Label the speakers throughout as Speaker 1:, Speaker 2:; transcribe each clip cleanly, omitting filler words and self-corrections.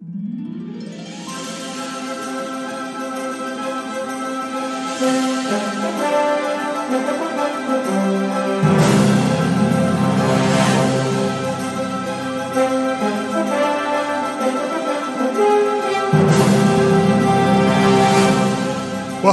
Speaker 1: Well,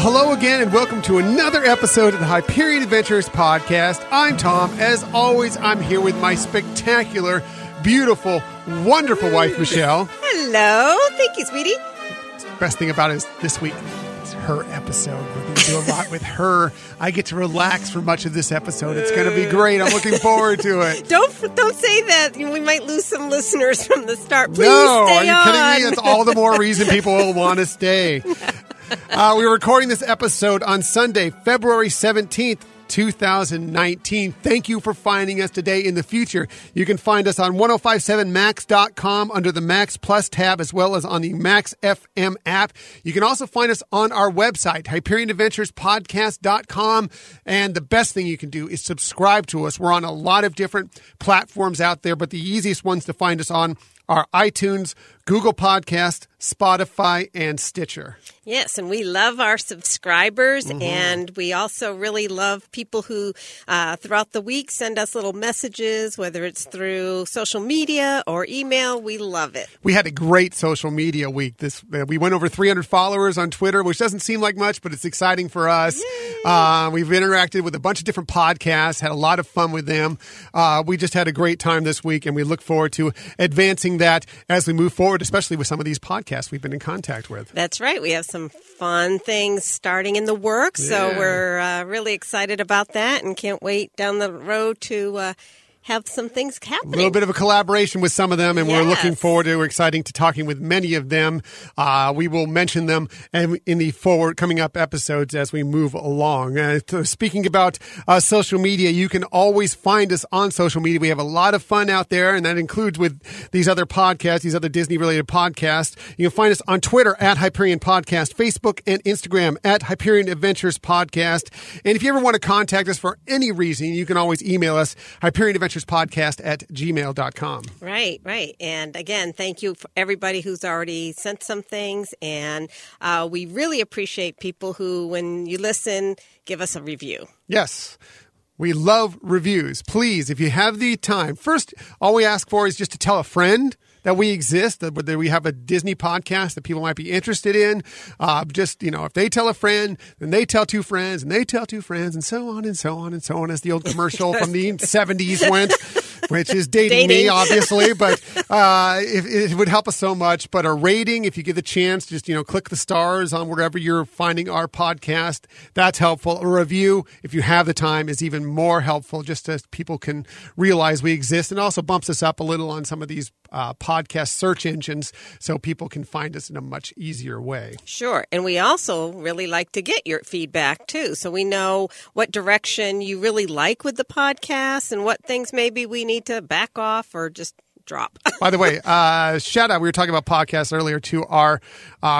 Speaker 1: hello again, and welcome to another episode of the Hyperion Adventures podcast. I'm Tom. As always, I'm here with my spectacular, beautiful, wonderful wife, Michelle.
Speaker 2: Hello. Thank you, sweetie.
Speaker 1: Best thing about it is this week, it's her episode. We're going to do a lot with her. I get to relax for much of this episode. It's going to be great. I'm looking forward to it.
Speaker 2: Don't say that. We might lose some listeners from the start. Please
Speaker 1: no,
Speaker 2: stay
Speaker 1: are you kidding
Speaker 2: on.
Speaker 1: me? It's all the more reason people will want to stay. We're recording this episode on Sunday, February 17th, 2019. Thank you for finding us today. In the future, you can find us on 1057max.com under the Max Plus tab, as well as on the Max FM app. You can also find us on our website, HyperionAdventuresPodcast.com. And the best thing you can do is subscribe to us. We're on a lot of different platforms out there, but the easiest ones to find us on are iTunes, Google Podcast, Spotify, and Stitcher.
Speaker 2: Yes, and we love our subscribers, and we also really love people who, throughout the week, send us little messages, whether it's through social media or email. We love it.
Speaker 1: We had a great social media week. We went over 300 followers on Twitter, which doesn't seem like much, but it's exciting for us. We've interacted with a bunch of different podcasts, had a lot of fun with them. We just had a great time this week, and we look forward to advancing that as we move forward, especially with some of these podcasts we've been in contact with.
Speaker 2: That's right. We have some fun things starting in the works, so we're really excited about that and can't wait down the road to have some things happening.
Speaker 1: A little bit of a collaboration with some of them, and we're looking forward to exciting to talking with many of them. We will mention them in the coming up episodes as we move along. Speaking about social media, you can always find us on social media. We have a lot of fun out there, and that includes with these other podcasts, these other Disney-related podcasts. You can find us on Twitter at Hyperion Podcast, Facebook and Instagram at Hyperion Adventures Podcast. And if you ever want to contact us for any reason, you can always email us, HyperionAdventuresPodcast@gmail.com.
Speaker 2: Right. And again, thank you for everybody who's already sent some things. And we really appreciate people who, when you listen, give us a review.
Speaker 1: Yes. We love reviews. Please, if you have the time, first, all we ask for is just to tell a friend that we exist, that we have a Disney podcast that people might be interested in. If they tell a friend, then they tell two friends, and they tell two friends, and so on and so on and so on, as the old commercial from the 70s went, which is dating me, obviously, but it would help us so much. But a rating, if you get the chance, just, click the stars on wherever you're finding our podcast. That's helpful. A review, if you have the time, is even more helpful, just as people can realize we exist, and also bumps us up a little on some of these podcast search engines so people can find us in a much easier way.
Speaker 2: Sure. And we also really like to get your feedback, too, so we know what direction you really like with the podcast and what things maybe we need to back off or just drop.
Speaker 1: By the way, shout out, we were talking about podcasts earlier, to our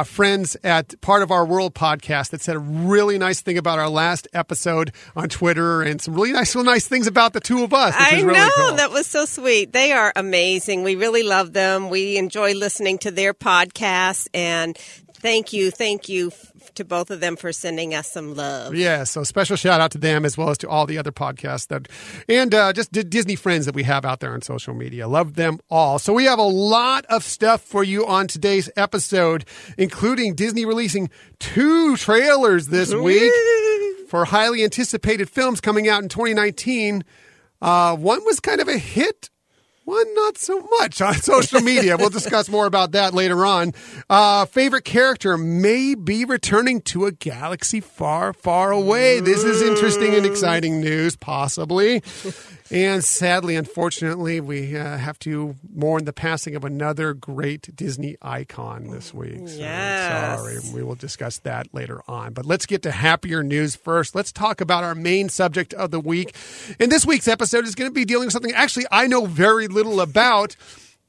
Speaker 1: friends at Part of Our World podcast that said a really nice thing about our last episode on Twitter, and some really nice things about the two of us, which is really cool.
Speaker 2: That was so sweet. They are amazing. We really love them. We enjoy listening to their podcasts, and thank you to both of them for sending us some love.
Speaker 1: Yeah, so special shout out to them, as well as to all the other podcasts and just Disney friends that we have out there on social media. Love them all. So we have a lot of stuff for you on today's episode, including Disney releasing 2 trailers this week for highly anticipated films coming out in 2019. One was kind of a hit. One, not so much on social media. We'll discuss more about that later on. Favorite character may be returning to a galaxy far, far away. This is interesting and exciting news, possibly. And sadly, unfortunately, we have to mourn the passing of another great Disney icon this week. So sorry. We will discuss that later on. But let's get to happier news first. Let's talk about our main subject of the week. And this week's episode is going to be dealing with something actually I know very little about.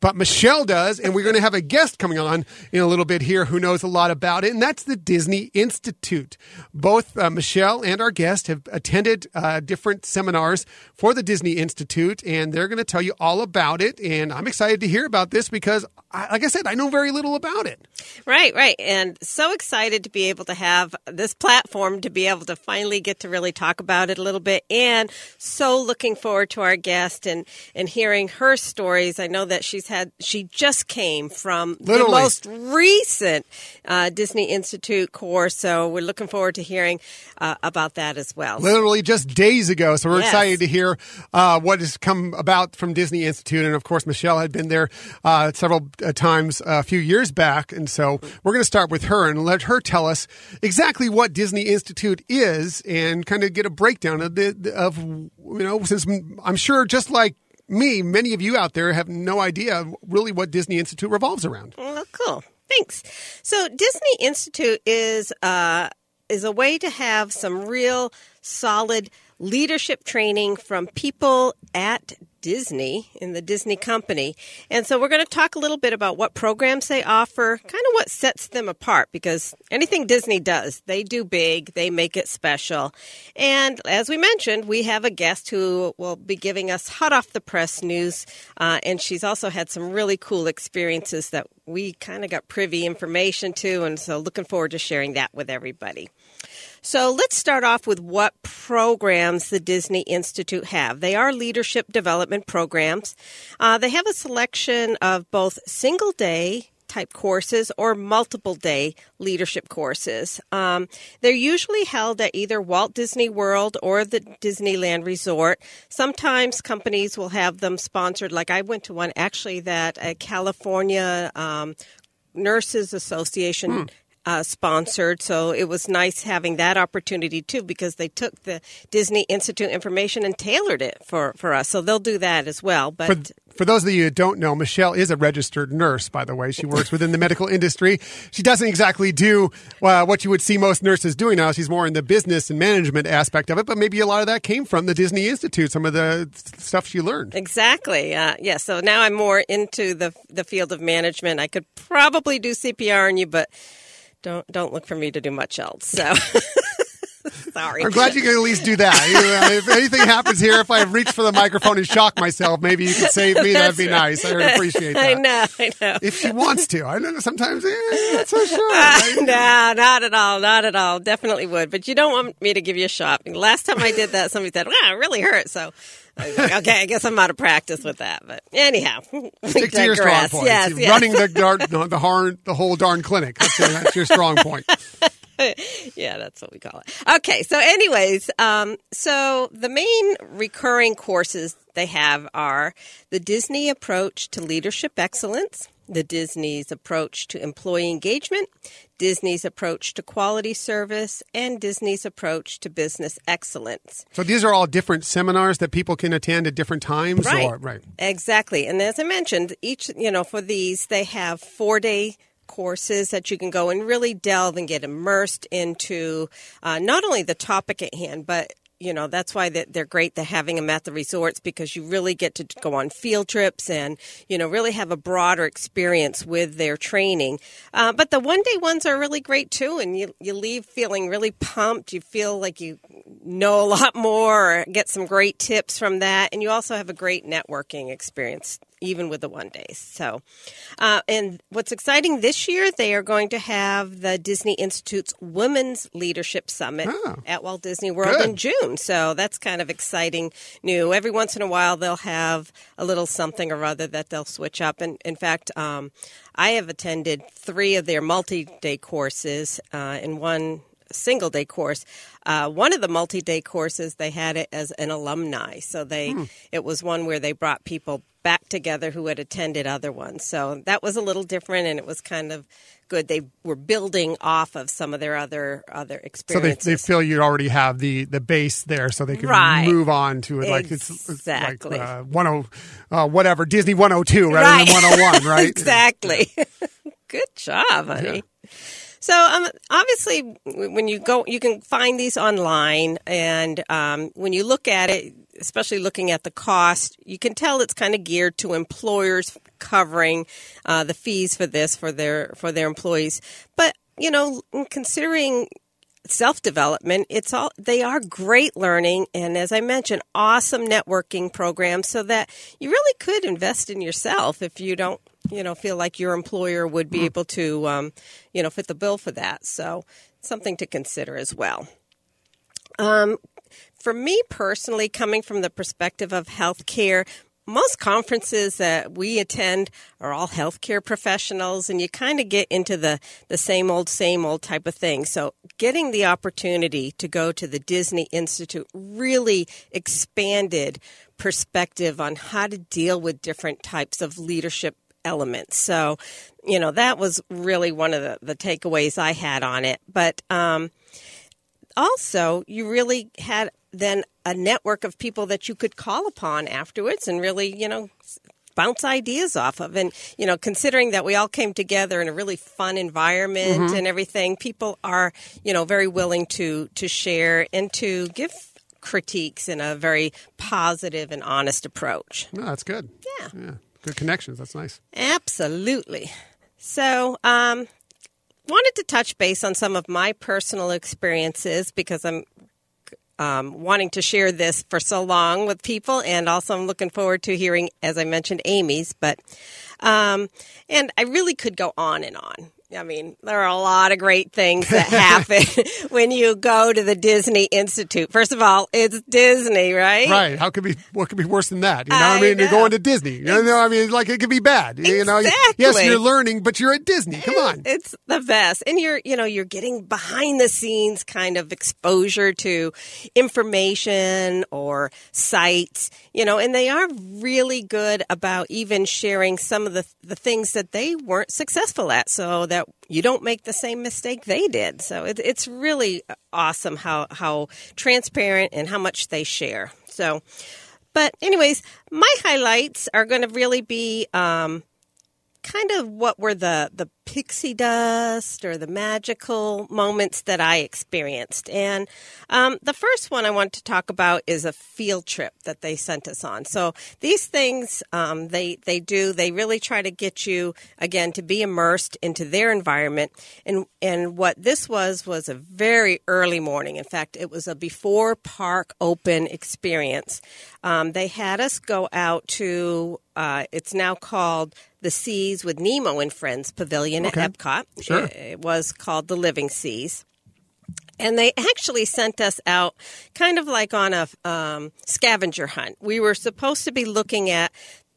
Speaker 1: But Michelle does, and we're going to have a guest coming on in a little bit here who knows a lot about it, and that's the Disney Institute. Both Michelle and our guest have attended different seminars for the Disney Institute, and they're going to tell you all about it, and I'm excited to hear about this because, like I said, I know very little about it.
Speaker 2: Right. And so excited to be able to have this platform to be able to finally get to really talk about it a little bit, and so looking forward to our guest and hearing her stories. I know that she just came from the most recent Disney Institute course, so we're looking forward to hearing about that as well.
Speaker 1: Literally just days ago, so we're excited to hear what has come about from Disney Institute, and of course Michelle had been there several times a few years back, and so we're going to start with her and let her tell us exactly what Disney Institute is and kind of get a breakdown of since I'm sure just like me, many of you out there have no idea really what Disney Institute revolves around.
Speaker 2: Well, cool. Thanks. So Disney Institute is a way to have some real solid leadership training from people at Disney, in the Disney company. And so we're going to talk a little bit about what programs they offer, kind of what sets them apart, because anything Disney does, they do big, they make it special. And as we mentioned, we have a guest who will be giving us hot off the press news, and she's also had some really cool experiences that we kind of got privy information to, and so looking forward to sharing that with everybody. So let's start off with what programs the Disney Institute have. They are leadership development programs. They have a selection of both single-day type courses or multiple-day leadership courses. They're usually held at either Walt Disney World or the Disneyland Resort. Sometimes companies will have them sponsored. Like I went to one actually that a California Nurses Association sponsored. So it was nice having that opportunity too, because they took the Disney Institute information and tailored it for us. So they'll do that as well. But
Speaker 1: for those of you who don't know, Michelle is a registered nurse, by the way. She works within the medical industry. She doesn't exactly do what you would see most nurses doing now. She's more in the business and management aspect of it, but maybe a lot of that came from the Disney Institute, some of the stuff she learned.
Speaker 2: Exactly. So now I'm more into the field of management. I could probably do CPR on you, but don't look for me to do much else. So sorry.
Speaker 1: I'm glad you can at least do that. If anything happens here, if I reach for the microphone and shock myself, maybe you could save me. That'd be nice. I would appreciate that.
Speaker 2: I know.
Speaker 1: If she wants to. I know sometimes, not so sure.
Speaker 2: No, not at all. Definitely would. But you don't want me to give you a shot. Last time I did that, somebody said, wow, it really hurt. So I was like, okay, I guess I'm out of practice with that. But anyhow,
Speaker 1: stick to your strong point.
Speaker 2: Yes.
Speaker 1: Running the whole darn clinic. That's your strong point.
Speaker 2: Yeah, that's what we call it. Okay, so anyways, so the main recurring courses they have are the Disney approach to leadership excellence, the Disney's approach to employee engagement, Disney's approach to quality service, and Disney's approach to business excellence.
Speaker 1: So these are all different seminars that people can attend at different times?
Speaker 2: Right. Exactly. And as I mentioned, each, for these, they have 4-day courses that you can go and really delve and get immersed into not only the topic at hand, but that's why they're great. They're having them at the resorts because you really get to go on field trips and, really have a broader experience with their training. But the one-day ones are really great too. And you leave feeling really pumped. You feel like you know a lot more or get some great tips from that. And you also have a great networking experience, even with the one days. So, and what's exciting this year, they are going to have the Disney Institute's Women's Leadership Summit at Walt Disney World in June. So that's kind of exciting new. Every once in a while, they'll have a little something or other that they'll switch up. And in fact, I have attended 3 of their multi-day courses and one single-day course. One of the multi-day courses, they had it as an alumni. So it was one where they brought people back together who had attended other ones. So that was a little different, and it was kind of good. They were building off of some of their other experiences. So
Speaker 1: they feel you already have the base there, so they can move on to it. Like
Speaker 2: exactly.
Speaker 1: It's like Disney 102 rather than 101, right?
Speaker 2: Exactly. Good job, honey. So obviously, when you go, you can find these online, and when you look at it, especially looking at the cost, you can tell it's kind of geared to employers covering the fees for this for their employees. But considering self-development, they are great learning, and as I mentioned, awesome networking programs, so that you really could invest in yourself if you don't feel like your employer would be able to fit the bill for that. So something to consider as well. For me personally, coming from the perspective of healthcare, most conferences that we attend are all healthcare professionals, and you kind of get into the same old type of thing. So getting the opportunity to go to the Disney Institute really expanded perspective on how to deal with different types of leadership elements. So, that was really one of the takeaways I had on it. But also, you really had then a network of people that you could call upon afterwards and really, bounce ideas off of. And, considering that we all came together in a really fun environment and everything, people are, very willing to share and to give critiques in a very positive and honest approach.
Speaker 1: No, that's good.
Speaker 2: Yeah.
Speaker 1: Good connections. That's nice.
Speaker 2: Absolutely. So, wanted to touch base on some of my personal experiences because I'm wanting to share this for so long with people, and also I'm looking forward to hearing, as I mentioned, Amy's. But and I really could go on and on. I mean, there are a lot of great things that happen when you go to the Disney Institute. First of all, it's Disney, right?
Speaker 1: Right. What could be worse than that? You're going to Disney. It could be bad.
Speaker 2: Exactly.
Speaker 1: Yes, you're learning, but you're at Disney. Come on.
Speaker 2: It's the best. And you're getting behind the scenes kind of exposure to information or sites, and they are really good about even sharing some of the things that they weren't successful at, so that you don't make the same mistake they did. So it's really awesome how transparent and how much they share. So, but anyways, my highlights are going to really be kind of what were the pixie dust or the magical moments that I experienced. And the first one I want to talk about is a field trip that they sent us on. So these things they really try to get you, again, to be immersed into their environment. And what this was a very early morning. In fact, it was a before park open experience. They had us go out to, it's now called the Seas with Nemo and Friends Pavilion at Epcot.
Speaker 1: Sure.
Speaker 2: It was called the Living Seas. And they actually sent us out kind of like on a scavenger hunt. We were supposed to be looking at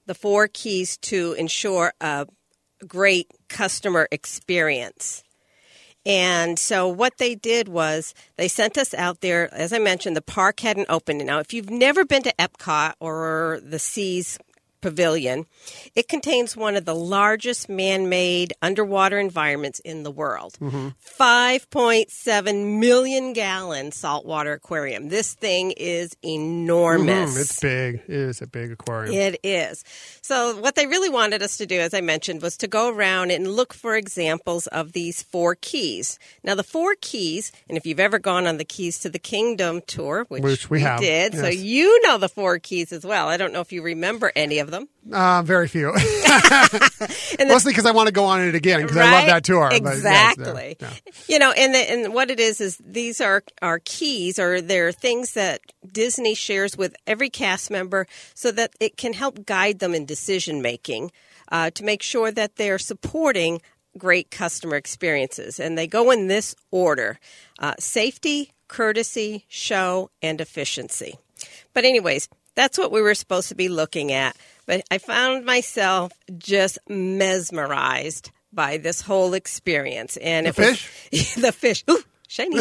Speaker 2: the 4 keys to ensure a great customer experience. And so what they did was they sent us out there. As I mentioned, the park hadn't opened. Now, if you've never been to Epcot or the Seas Pavilion, it contains one of the largest man-made underwater environments in the world. 5.7 million gallon saltwater aquarium. This thing is enormous.
Speaker 1: It's big. It is a big aquarium.
Speaker 2: It is. So what they really wanted us to do, as I mentioned, was to go around and look for examples of these 4 keys. Now, the 4 keys, and if you've ever gone on the Keys to the Kingdom tour, which we
Speaker 1: have,
Speaker 2: did,
Speaker 1: yes.
Speaker 2: So you know the 4 keys as well. I don't know if you remember any of them.
Speaker 1: Very few. Mostly because I want to go on it again because I love that tour.
Speaker 2: Exactly.
Speaker 1: But, yeah.
Speaker 2: And what it is these are keys, or they're things that Disney shares with every cast member so that it can help guide them in decision making to make sure that they're supporting great customer experiences. And they go in this order: safety, courtesy, show, and efficiency. But anyways, that's what we were supposed to be looking at. But I found myself just mesmerized by this whole experience. And
Speaker 1: the fish?
Speaker 2: The fish. Ooh, shiny.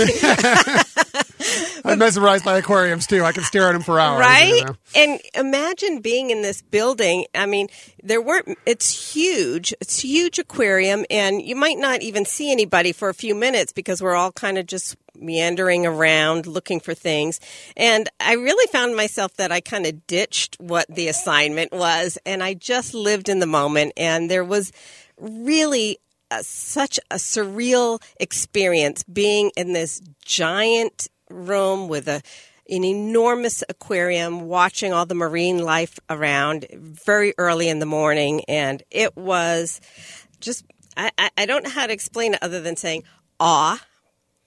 Speaker 1: I'm mesmerized by aquariums, too. I can stare at them for hours.
Speaker 2: Right? And imagine being in this building. I mean, it's huge. It's a huge aquarium, and you might not even see anybody for a few minutes because we're all kind of just meandering around looking for things. And I really found myself that I kind of ditched what the assignment was, and I just lived in the moment. And there was really such a surreal experience being in this giant room with an enormous aquarium, watching all the marine life around very early in the morning. And it was just, I don't know how to explain it other than saying, awe,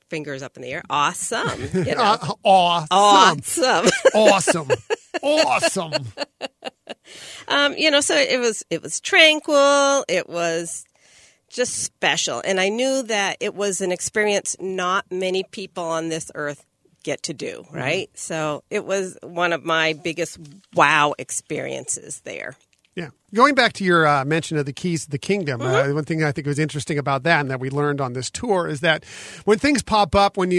Speaker 2: fingers up in the air, awesome. You know?
Speaker 1: Awesome. Awesome. Awesome.
Speaker 2: So it was tranquil. It was just special. And I knew that it was an experience not many people on this earth get to do, right? Mm-hmm. So it was one of my biggest wow experiences there.
Speaker 1: Yeah. Going back to your mention of the keys to the kingdom, one thing I think was interesting about that and that we learned on this tour is that when things pop up, when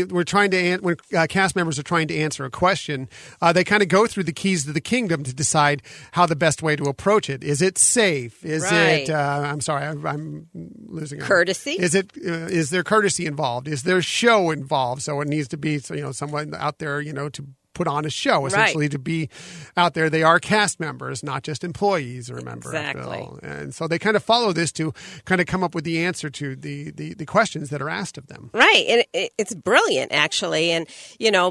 Speaker 1: cast members are trying to answer a question, they kind of go through the keys to the kingdom to decide how the best way to approach it. Is it safe? Is it? I'm sorry, I'm losing
Speaker 2: courtesy.
Speaker 1: Is there courtesy involved? Is there show involved? So it needs to be someone out there to put on a show, essentially, to be out there. They are cast members, not just employees, remember.
Speaker 2: Exactly.
Speaker 1: And so they kind of follow this to kind of come up with the answer to the questions that are asked of them.
Speaker 2: Right. And it's brilliant, actually. And,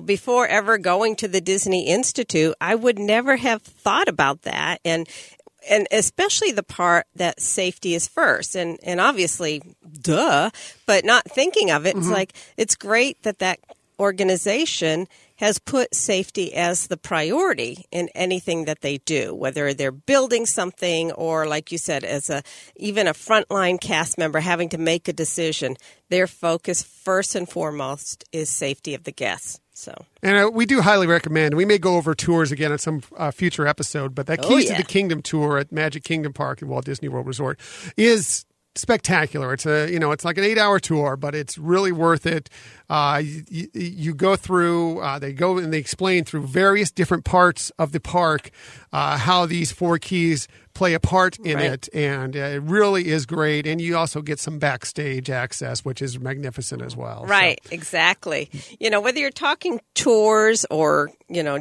Speaker 2: before ever going to the Disney Institute, I would never have thought about that. And especially the part that safety is first. And obviously, duh, but not thinking of it, it's like, it's great that organization has put safety as the priority in anything that they do, whether they're building something or, like you said, as even a frontline cast member having to make a decision. Their focus first and foremost is safety of the guests.
Speaker 1: And we do highly recommend, we may go over tours again in some future episode, but that Keys to the Kingdom tour at Magic Kingdom Park and Walt Disney World Resort is spectacular. It's it's like an 8-hour tour, but it's really worth it. You go through, they go and they explain through various different parts of the park how these 4 keys play a part in it, and it really is great. And you also get some backstage access, which is magnificent as well.
Speaker 2: Right, exactly. Whether you're talking tours or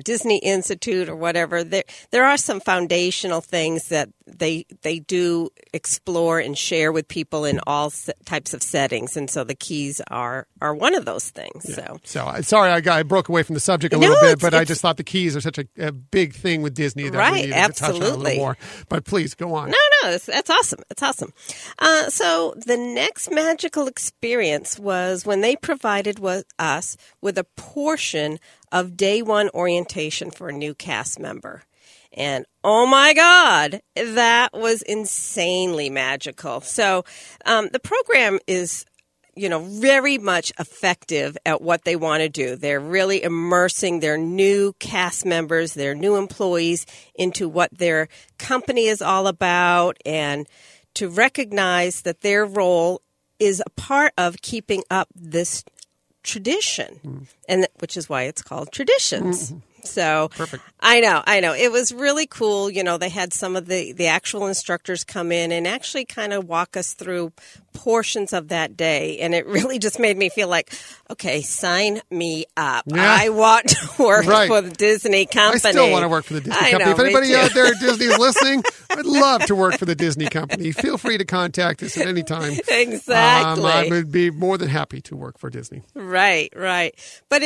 Speaker 2: Disney Institute or whatever, there are some foundational things that they do explore and share with people in all types of settings, and so the keys are one of those things.
Speaker 1: Yeah. So sorry, I broke away from the subject a little bit, but I just thought the keys are such a big thing with Disney that we needed to touch on a little more. But please go on.
Speaker 2: No, that's awesome. It's awesome. So the next magical experience was when they provided us with a portion of day 1 orientation for a new cast member. And oh my God, that was insanely magical. So the program is very much effective at what they want to do. They're really immersing their new cast members, their new employees into what their company is all about, and to recognize that their role is a part of keeping up this tradition, and which is why it's called Traditions. So
Speaker 1: perfect.
Speaker 2: I know. It was really cool. They had some of the actual instructors come in and actually kind of walk us through portions of that day. And it really just made me feel like, okay, sign me up. Yeah. I want to work for the Disney company.
Speaker 1: I still want to work for the Disney company. If anybody out there at Disney is listening, I'd love to work for the Disney company. Feel free to contact us at any time.
Speaker 2: Exactly.
Speaker 1: I would be more than happy to work for Disney.
Speaker 2: Right. But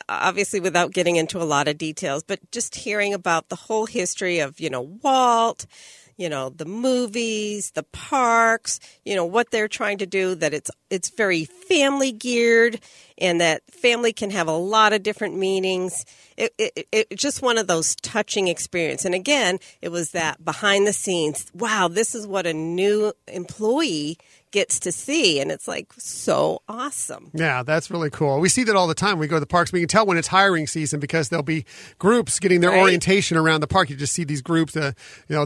Speaker 2: obviously without getting into a lot of details, but just hearing about the whole history of, Walt, the movies, the parks, what they're trying to do, that it's very family geared and that family can have a lot of different meanings. It just one of those touching experiences. And again, it was that behind the scenes, wow, this is what a new employee gets to see, and it's like so awesome.
Speaker 1: Yeah, that's really cool. We see that all the time. We go to the parks. We can tell when it's hiring season because there'll be groups getting their orientation around the park. You just see these groups. They'll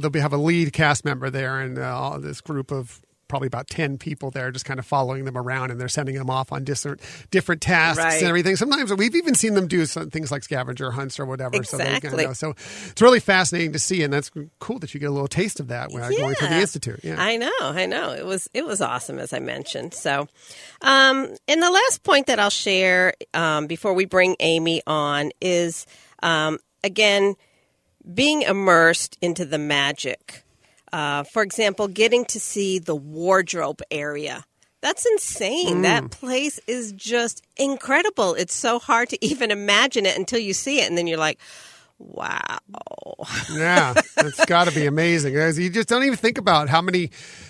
Speaker 1: have a lead cast member there, and this group of probably about 10 people there just kind of following them around, and they're sending them off on different tasks and everything. Sometimes we've even seen them do some things like scavenger hunts or whatever.
Speaker 2: Exactly.
Speaker 1: So it's really fascinating to see, and that's cool that you get a little taste of that when going to the Institute. Yeah.
Speaker 2: I know. It was awesome, as I mentioned. So, and the last point that I'll share before we bring Amy on is, again, being immersed into the magic For example, getting to see the wardrobe area. That's insane. That place is just incredible. It's so hard to even imagine it until you see it. And then you're like, wow.
Speaker 1: Yeah, it's got to be amazing. You just don't even think about how many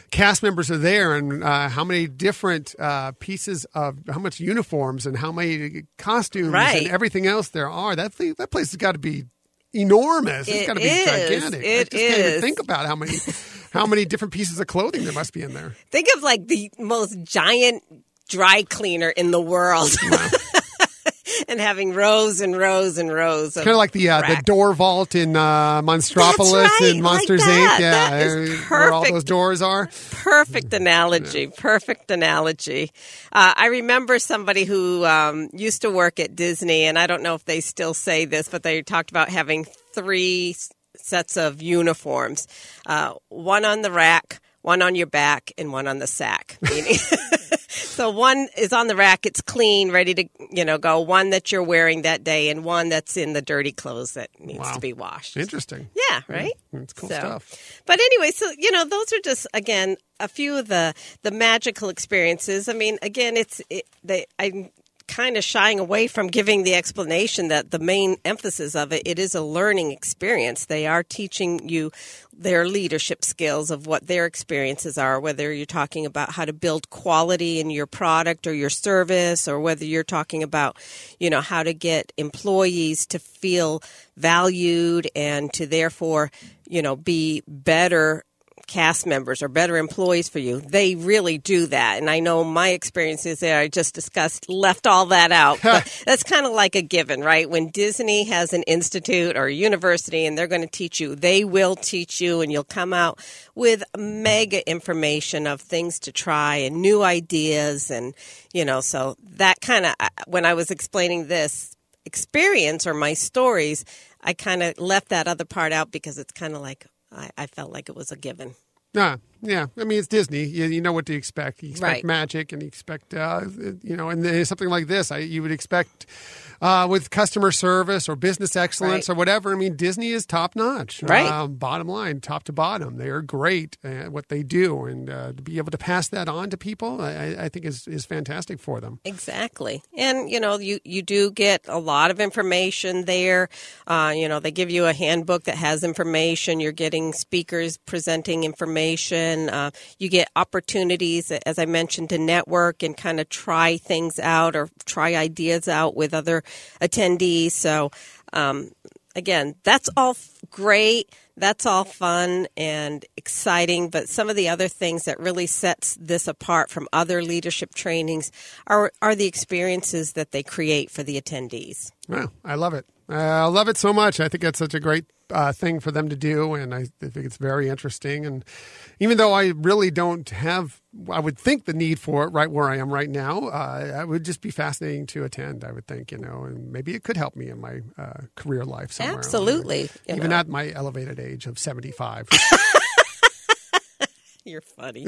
Speaker 1: cast members are there and how many different pieces of how much uniforms and how many costumes and everything else there are. That place has got to be enormous. It's got to be gigantic. I just can't even think about how many different pieces of clothing there must be in there.
Speaker 2: Think of like the most giant dry cleaner in the world.
Speaker 1: Wow.
Speaker 2: And having rows and rows and rows.
Speaker 1: Kind of like the door vault in Monstropolis in Monsters Inc. Yeah,
Speaker 2: that is perfect.
Speaker 1: Where all those doors are.
Speaker 2: Perfect analogy. Yeah. Perfect analogy. I remember somebody who used to work at Disney, and I don't know if they still say this, but they talked about having 3 sets of uniforms. One on the rack, one on your back, and one on the sack. So one is on the rack, it's clean, ready to go. One that you're wearing that day, and one that's in the dirty clothes that needs to be washed.
Speaker 1: Interesting.
Speaker 2: Yeah, right?
Speaker 1: It's cool stuff.
Speaker 2: But anyway, so, those are just, again, a few of the magical experiences. I mean, again, I'm kind of shying away from giving the explanation that the main emphasis of it is a learning experience. They are teaching you their leadership skills of what their experiences are, whether you're talking about how to build quality in your product or your service, or whether you're talking about, how to get employees to feel valued and to therefore, be better cast members or better employees for you. They really do that. And I know my experiences there, I just discussed, left all that out. But that's kind of like a given, right? When Disney has an institute or a university and they're going to teach you, they will teach you, and you'll come out with mega information of things to try and new ideas. And, so that kind of, when I was explaining this experience or my stories, I kind of left that other part out because it's kind of like, I felt like it was a given.
Speaker 1: Yeah. I mean, it's Disney. You know what to expect. You expect magic, and you expect, and something like this, you would expect with customer service or business excellence or whatever. I mean, Disney is top notch.
Speaker 2: Right.
Speaker 1: Bottom line, top to bottom, they are great at what they do, and to be able to pass that on to people, I think is fantastic for them.
Speaker 2: Exactly, and you do get a lot of information there. They give you a handbook that has information. You're getting speakers presenting information. You get opportunities, as I mentioned, to network and kind of try things out or try ideas out with other attendees. So, again, that's all great. That's all fun and exciting. But some of the other things that really sets this apart from other leadership trainings are the experiences that they create for the attendees.
Speaker 1: Wow, I love it. I love it so much. I think that's such a great thing for them to do, and I think it's very interesting. And even though I really don't have, I would think, the need for it right where I am right now, it would just be fascinating to attend, I would think, and maybe it could help me in my career life somewhere.
Speaker 2: Absolutely.
Speaker 1: Even at my elevated age of 75.
Speaker 2: You're funny.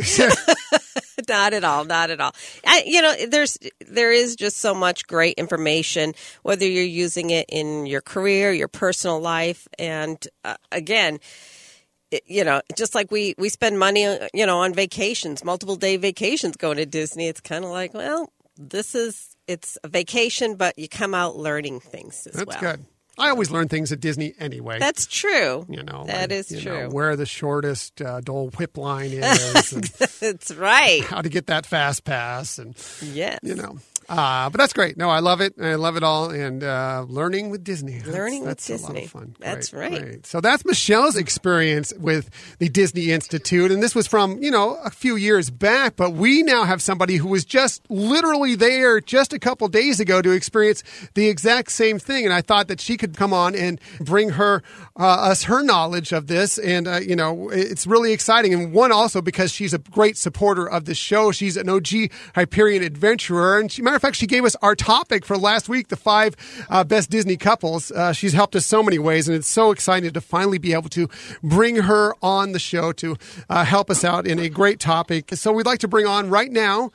Speaker 2: Not at all. Not at all. There is just so much great information, whether you're using it in your career, your personal life. And again, just like we spend money, on vacations, multiple day vacations going to Disney. It's kind of like, well, it's a vacation, but you come out learning things as well.
Speaker 1: That's good. I always learn things at Disney anyway.
Speaker 2: That's true. That is true.
Speaker 1: Where the shortest Dole Whip line is. And
Speaker 2: that's right.
Speaker 1: How to get that fast pass. And,
Speaker 2: yes.
Speaker 1: But that's great. No, I love it. I love it all. And learning with Disney.
Speaker 2: That's
Speaker 1: Disney.
Speaker 2: That's a lot of
Speaker 1: fun.
Speaker 2: That's
Speaker 1: great,
Speaker 2: right.
Speaker 1: Great. So that's Michelle's experience with the Disney Institute. And this was from, a few years back. But we now have somebody who was just literally there just a couple days ago to experience the exact same thing. And I thought that she could come on and bring us her knowledge of this. And, it's really exciting. And one, also because she's a great supporter of the show. She's an OG Hyperion adventurer. And matter of fact, she gave us our topic for last week, the 5 best Disney couples. She's helped us so many ways, and it's so exciting to finally be able to bring her on the show to help us out in a great topic. So we'd like to bring on right now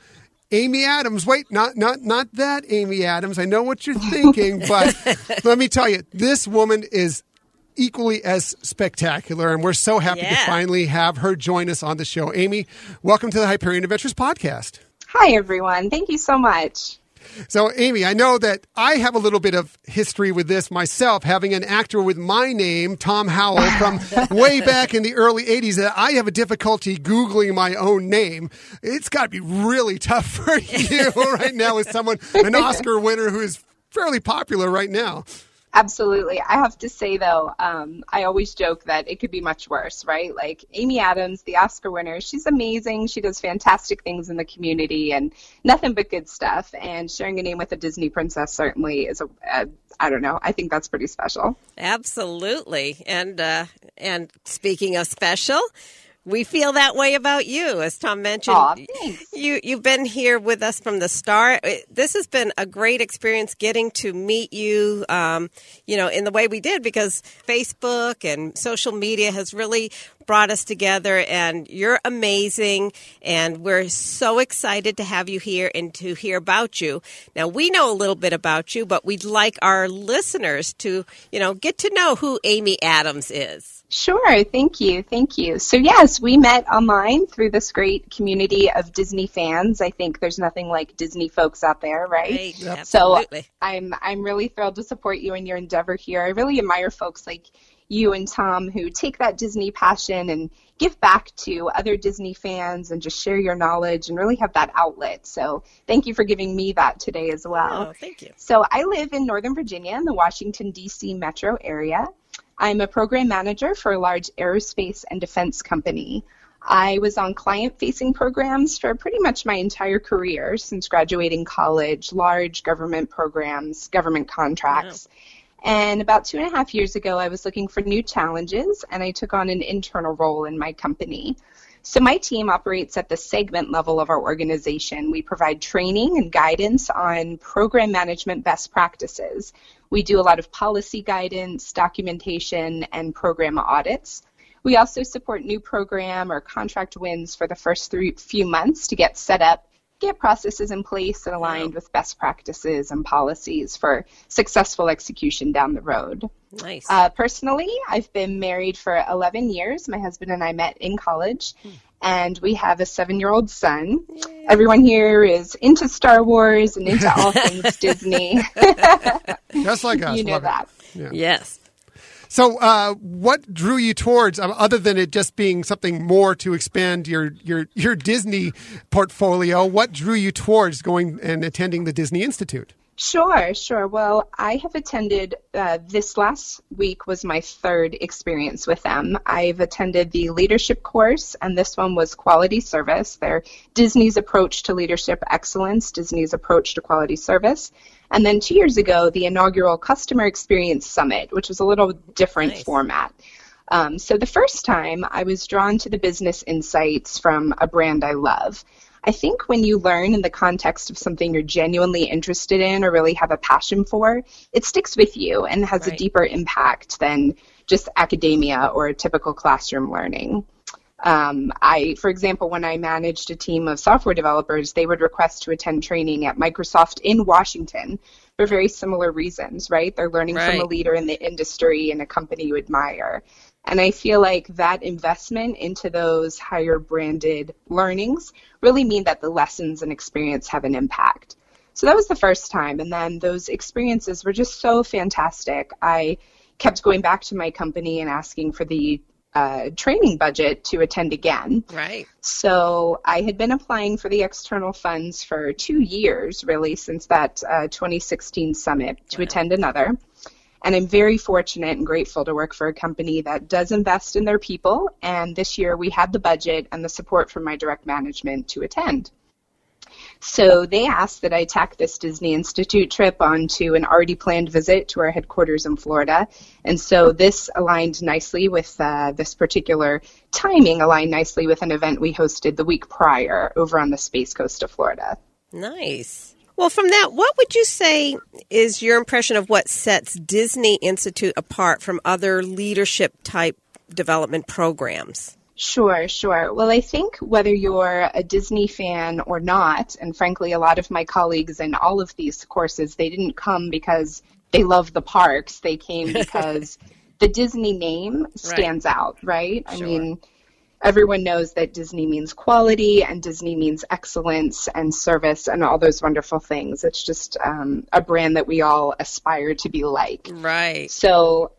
Speaker 1: Amy Adams. Wait, not that Amy Adams. I know what you're thinking, but let me tell you, this woman is equally as spectacular. And we're so happy to finally have her join us on the show. Amy, welcome to the Hyperion Adventures podcast.
Speaker 3: Hi, everyone. Thank you so much.
Speaker 1: So, Amy, I know that I have a little bit of history with this myself, having an actor with my name, Tom Howell, from way back in the early 80s, that I have a difficulty Googling my own name. It's got to be really tough for you right now as someone, an Oscar winner who is fairly popular right now.
Speaker 3: Absolutely. I have to say, though, I always joke that it could be much worse, right? Like Amy Adams, the Oscar winner, she's amazing. She does fantastic things in the community and nothing but good stuff. And sharing a name with a Disney princess certainly is I don't know. I think that's pretty special.
Speaker 2: Absolutely. And speaking of special, we feel that way about you. As Tom mentioned, you've been here with us from the start. This has been a great experience getting to meet you, in the way we did, because Facebook and social media has really brought us together, and you're amazing, and we're so excited to have you here and to hear about you. Now, we know a little bit about you, but we'd like our listeners to, get to know who Amy Adams is.
Speaker 3: Sure. Thank you. So yes, we met online through this great community of Disney fans. I think there's nothing like Disney folks out there, right?
Speaker 2: Yep.
Speaker 3: So
Speaker 2: Absolutely.
Speaker 3: I'm really thrilled to support you in your endeavor here. I really admire folks like you and Tom who take that Disney passion and give back to other Disney fans and just share your knowledge and really have that outlet. So thank you for giving me that today as well.
Speaker 2: Oh, thank you.
Speaker 3: So I live in Northern Virginia in the Washington, D.C. metro area. I'm a program manager for a large aerospace and defense company. I was on client-facing programs for pretty much my entire career since graduating college, large government programs, government contracts. Wow. And about 2.5 years ago, I was looking for new challenges, and I took on an internal role in my company. So my team operates at the segment level of our organization. We provide training and guidance on program management best practices. We do a lot of policy guidance, documentation, and program audits. We also support new program or contract wins for the first few months to get set up, get processes in place and aligned with best practices and policies for successful execution down the road.
Speaker 2: Nice.
Speaker 3: Personally, I've been married for 11 years. My husband and I met in college, and we have a 7-year-old son. Yay. Everyone here is into Star Wars and into all things Disney.
Speaker 1: Just like us.
Speaker 3: You know that.
Speaker 1: Yeah.
Speaker 2: Yes.
Speaker 1: So what drew you towards, other than it just being something more to expand your Disney portfolio, what drew you towards going and attending the Disney Institute?
Speaker 3: Sure. Well, I have attended, this last week was my third experience with them. I've attended the leadership course, and this one was quality service. They're Disney's approach to leadership excellence, Disney's approach to quality service. And then 2 years ago, the inaugural Customer Experience Summit, which was a little different format. So the first time, I was drawn to the business insights from a brand I love. I think when you learn in the context of something you're genuinely interested in or really have a passion for, it sticks with you and has a deeper impact than just academia or typical classroom learning. For example, when I managed a team of software developers, they would request to attend training at Microsoft in Washington for very similar reasons, right? They're learning from a leader in the industry and a company you admire. And I feel like that investment into those higher branded learnings really mean that the lessons and experience have an impact. So that was the first time. And then those experiences were just so fantastic. I kept going back to my company and asking for the training budget to attend again.
Speaker 2: Right.
Speaker 3: So I had been applying for the external funds for 2 years, really, since that 2016 summit to attend another. And I'm very fortunate and grateful to work for a company that does invest in their people. And this year we had the budget and the support from my direct management to attend. So they asked that I tack this Disney Institute trip onto an already planned visit to our headquarters in Florida. And so this aligned nicely with this particular timing aligned nicely with an event we hosted the week prior over on the Space Coast of Florida.
Speaker 2: Nice. Well, from that, what would you say is your impression of what sets Disney Institute apart from other leadership-type development programs?
Speaker 3: Sure. Well, I think whether you're a Disney fan or not, and frankly, a lot of my colleagues in all of these courses, they didn't come because they love the parks. They came because the Disney name stands out, right? I mean, everyone knows that Disney means quality and Disney means excellence and service and all those wonderful things. It's just a brand that we all aspire to be like.
Speaker 2: Right.
Speaker 3: So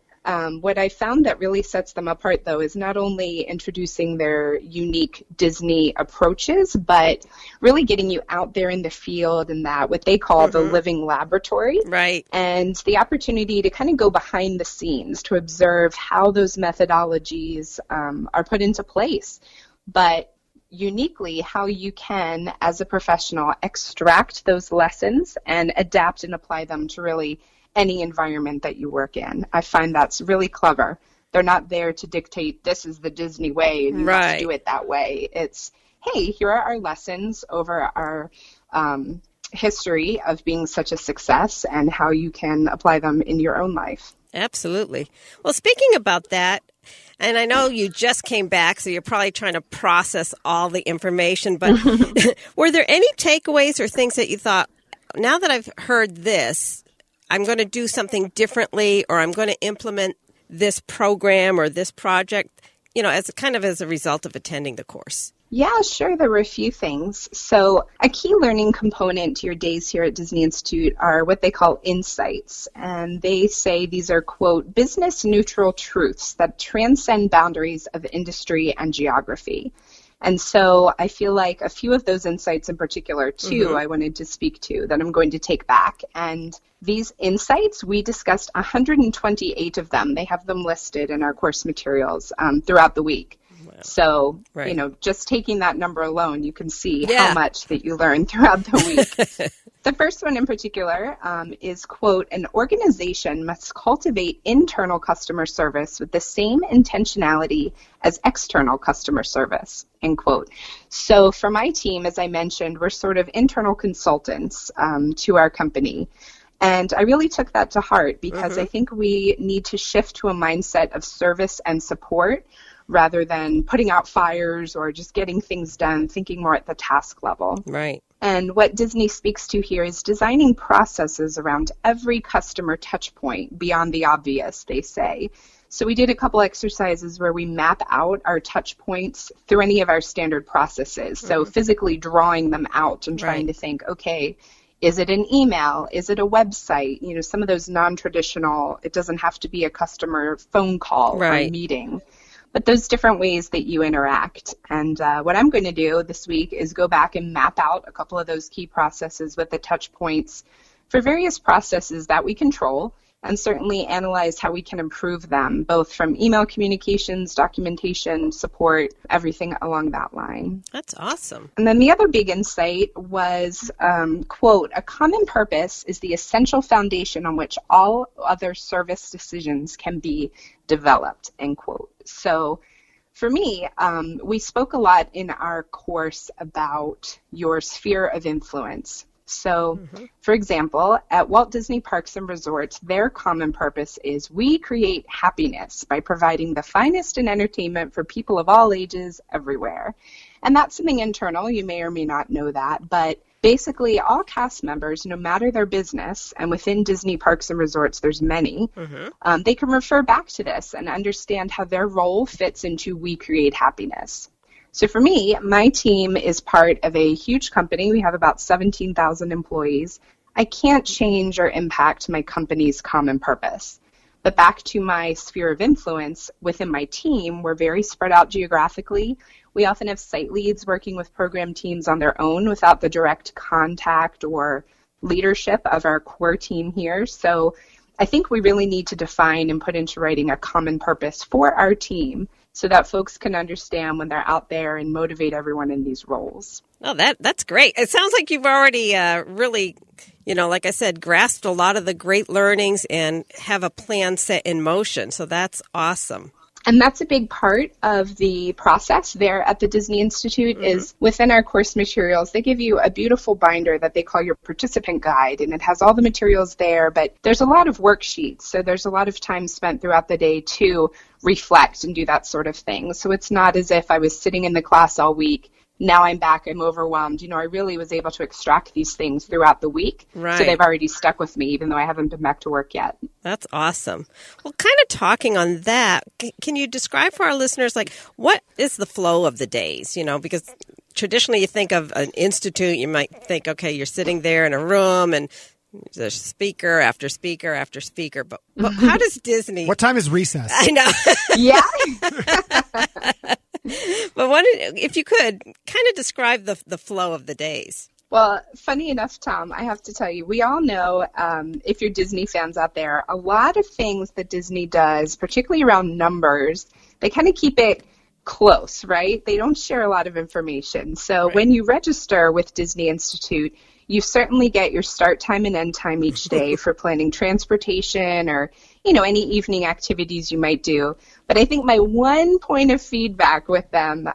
Speaker 3: what I found that really sets them apart, though, is not only introducing their unique Disney approaches, but really getting you out there in the field and that what they call the living laboratory.
Speaker 2: Right.
Speaker 3: And the opportunity to kind of go behind the scenes to observe how those methodologies are put into place. But uniquely, how you can, as a professional, extract those lessons and adapt and apply them to really any environment that you work in. I find that's really clever. They're not there to dictate this is the Disney way and you have to do it that way. It's, hey, here are our lessons over our history of being such a success and how you can apply them in your own life.
Speaker 2: Absolutely. Well, speaking about that, and I know you just came back, so you're probably trying to process all the information, but were there any takeaways or things that you thought, now that I've heard this, I'm going to do something differently, or I'm going to implement this program or this project, as a result of attending the course?
Speaker 3: Yeah, sure. There were a few things. So a key learning component to your days here at Disney Institute are what they call insights. And they say these are, quote, business neutral truths that transcend boundaries of industry and geography. And so I feel like a few of those insights in particular, too, I wanted to speak to that I'm going to take back. And these insights, we discussed 128 of them. They have them listed in our course materials throughout the week. Wow. So, just taking that number alone, you can see how much that you learn throughout the week. The first one in particular is, quote, an organization must cultivate internal customer service with the same intentionality as external customer service, end quote. So for my team, as I mentioned, we're sort of internal consultants to our company. And I really took that to heart because I think we need to shift to a mindset of service and support rather than putting out fires or just getting things done, thinking more at the task level.
Speaker 2: Right.
Speaker 3: And what Disney speaks to here is designing processes around every customer touch point beyond the obvious, they say. So we did a couple exercises where we map out our touch points through any of our standard processes. So physically drawing them out and trying to think, okay, is it an email? Is it a website? Some of those non-traditional, it doesn't have to be a customer phone call or meeting. But those different ways that you interact. And what I'm going to do this week is go back and map out a couple of those key processes with the touch points for various processes that we control, and certainly analyze how we can improve them, both from email communications, documentation, support, everything along that line.
Speaker 2: That's awesome.
Speaker 3: And then the other big insight was, quote, a common purpose is the essential foundation on which all other service decisions can be developed, end quote. So for me, we spoke a lot in our course about your sphere of influence. So, for example, at Walt Disney Parks and Resorts, their common purpose is we create happiness by providing the finest in entertainment for people of all ages everywhere. And that's something internal. You may or may not know that. But basically, all cast members, no matter their business, and within Disney Parks and Resorts, there's many, they can refer back to this and understand how their role fits into we create happiness. So for me, my team is part of a huge company. We have about 17,000 employees. I can't change or impact my company's common purpose. But back to my sphere of influence, within my team, we're very spread out geographically. We often have site leads working with program teams on their own without the direct contact or leadership of our core team here. So I think we really need to define and put into writing a common purpose for our team so that folks can understand when they're out there and motivate everyone in these roles.
Speaker 2: Oh, that's great. It sounds like you've already really, like I said, grasped a lot of the great learnings and have a plan set in motion. So that's awesome.
Speaker 3: And that's a big part of the process there at the Disney Institute is within our course materials, they give you a beautiful binder that they call your participant guide, and it has all the materials there, but there's a lot of worksheets, so there's a lot of time spent throughout the day to reflect and do that sort of thing. So it's not as if I was sitting in the class all week now I'm back, I'm overwhelmed. I really was able to extract these things throughout the week.
Speaker 2: Right.
Speaker 3: So they've already stuck with me, even though I haven't been back to work yet.
Speaker 2: That's awesome. Well, kind of talking on that, can you describe for our listeners, like, what is the flow of the days? Because traditionally you think of an institute, you might think, okay, you're sitting there in a room and there's speaker after speaker after speaker. But how does Disney...
Speaker 1: What time is recess?
Speaker 2: I know.
Speaker 3: Yeah.
Speaker 2: But if you could kind of describe the flow of the days.
Speaker 3: Well, funny enough, Tom, I have to tell you, we all know, if you're Disney fans out there, a lot of things that Disney does, particularly around numbers, they kind of keep it close, right? They don't share a lot of information. So when you register with Disney Institute, you certainly get your start time and end time each day for planning transportation or, any evening activities you might do. But I think my one point of feedback with them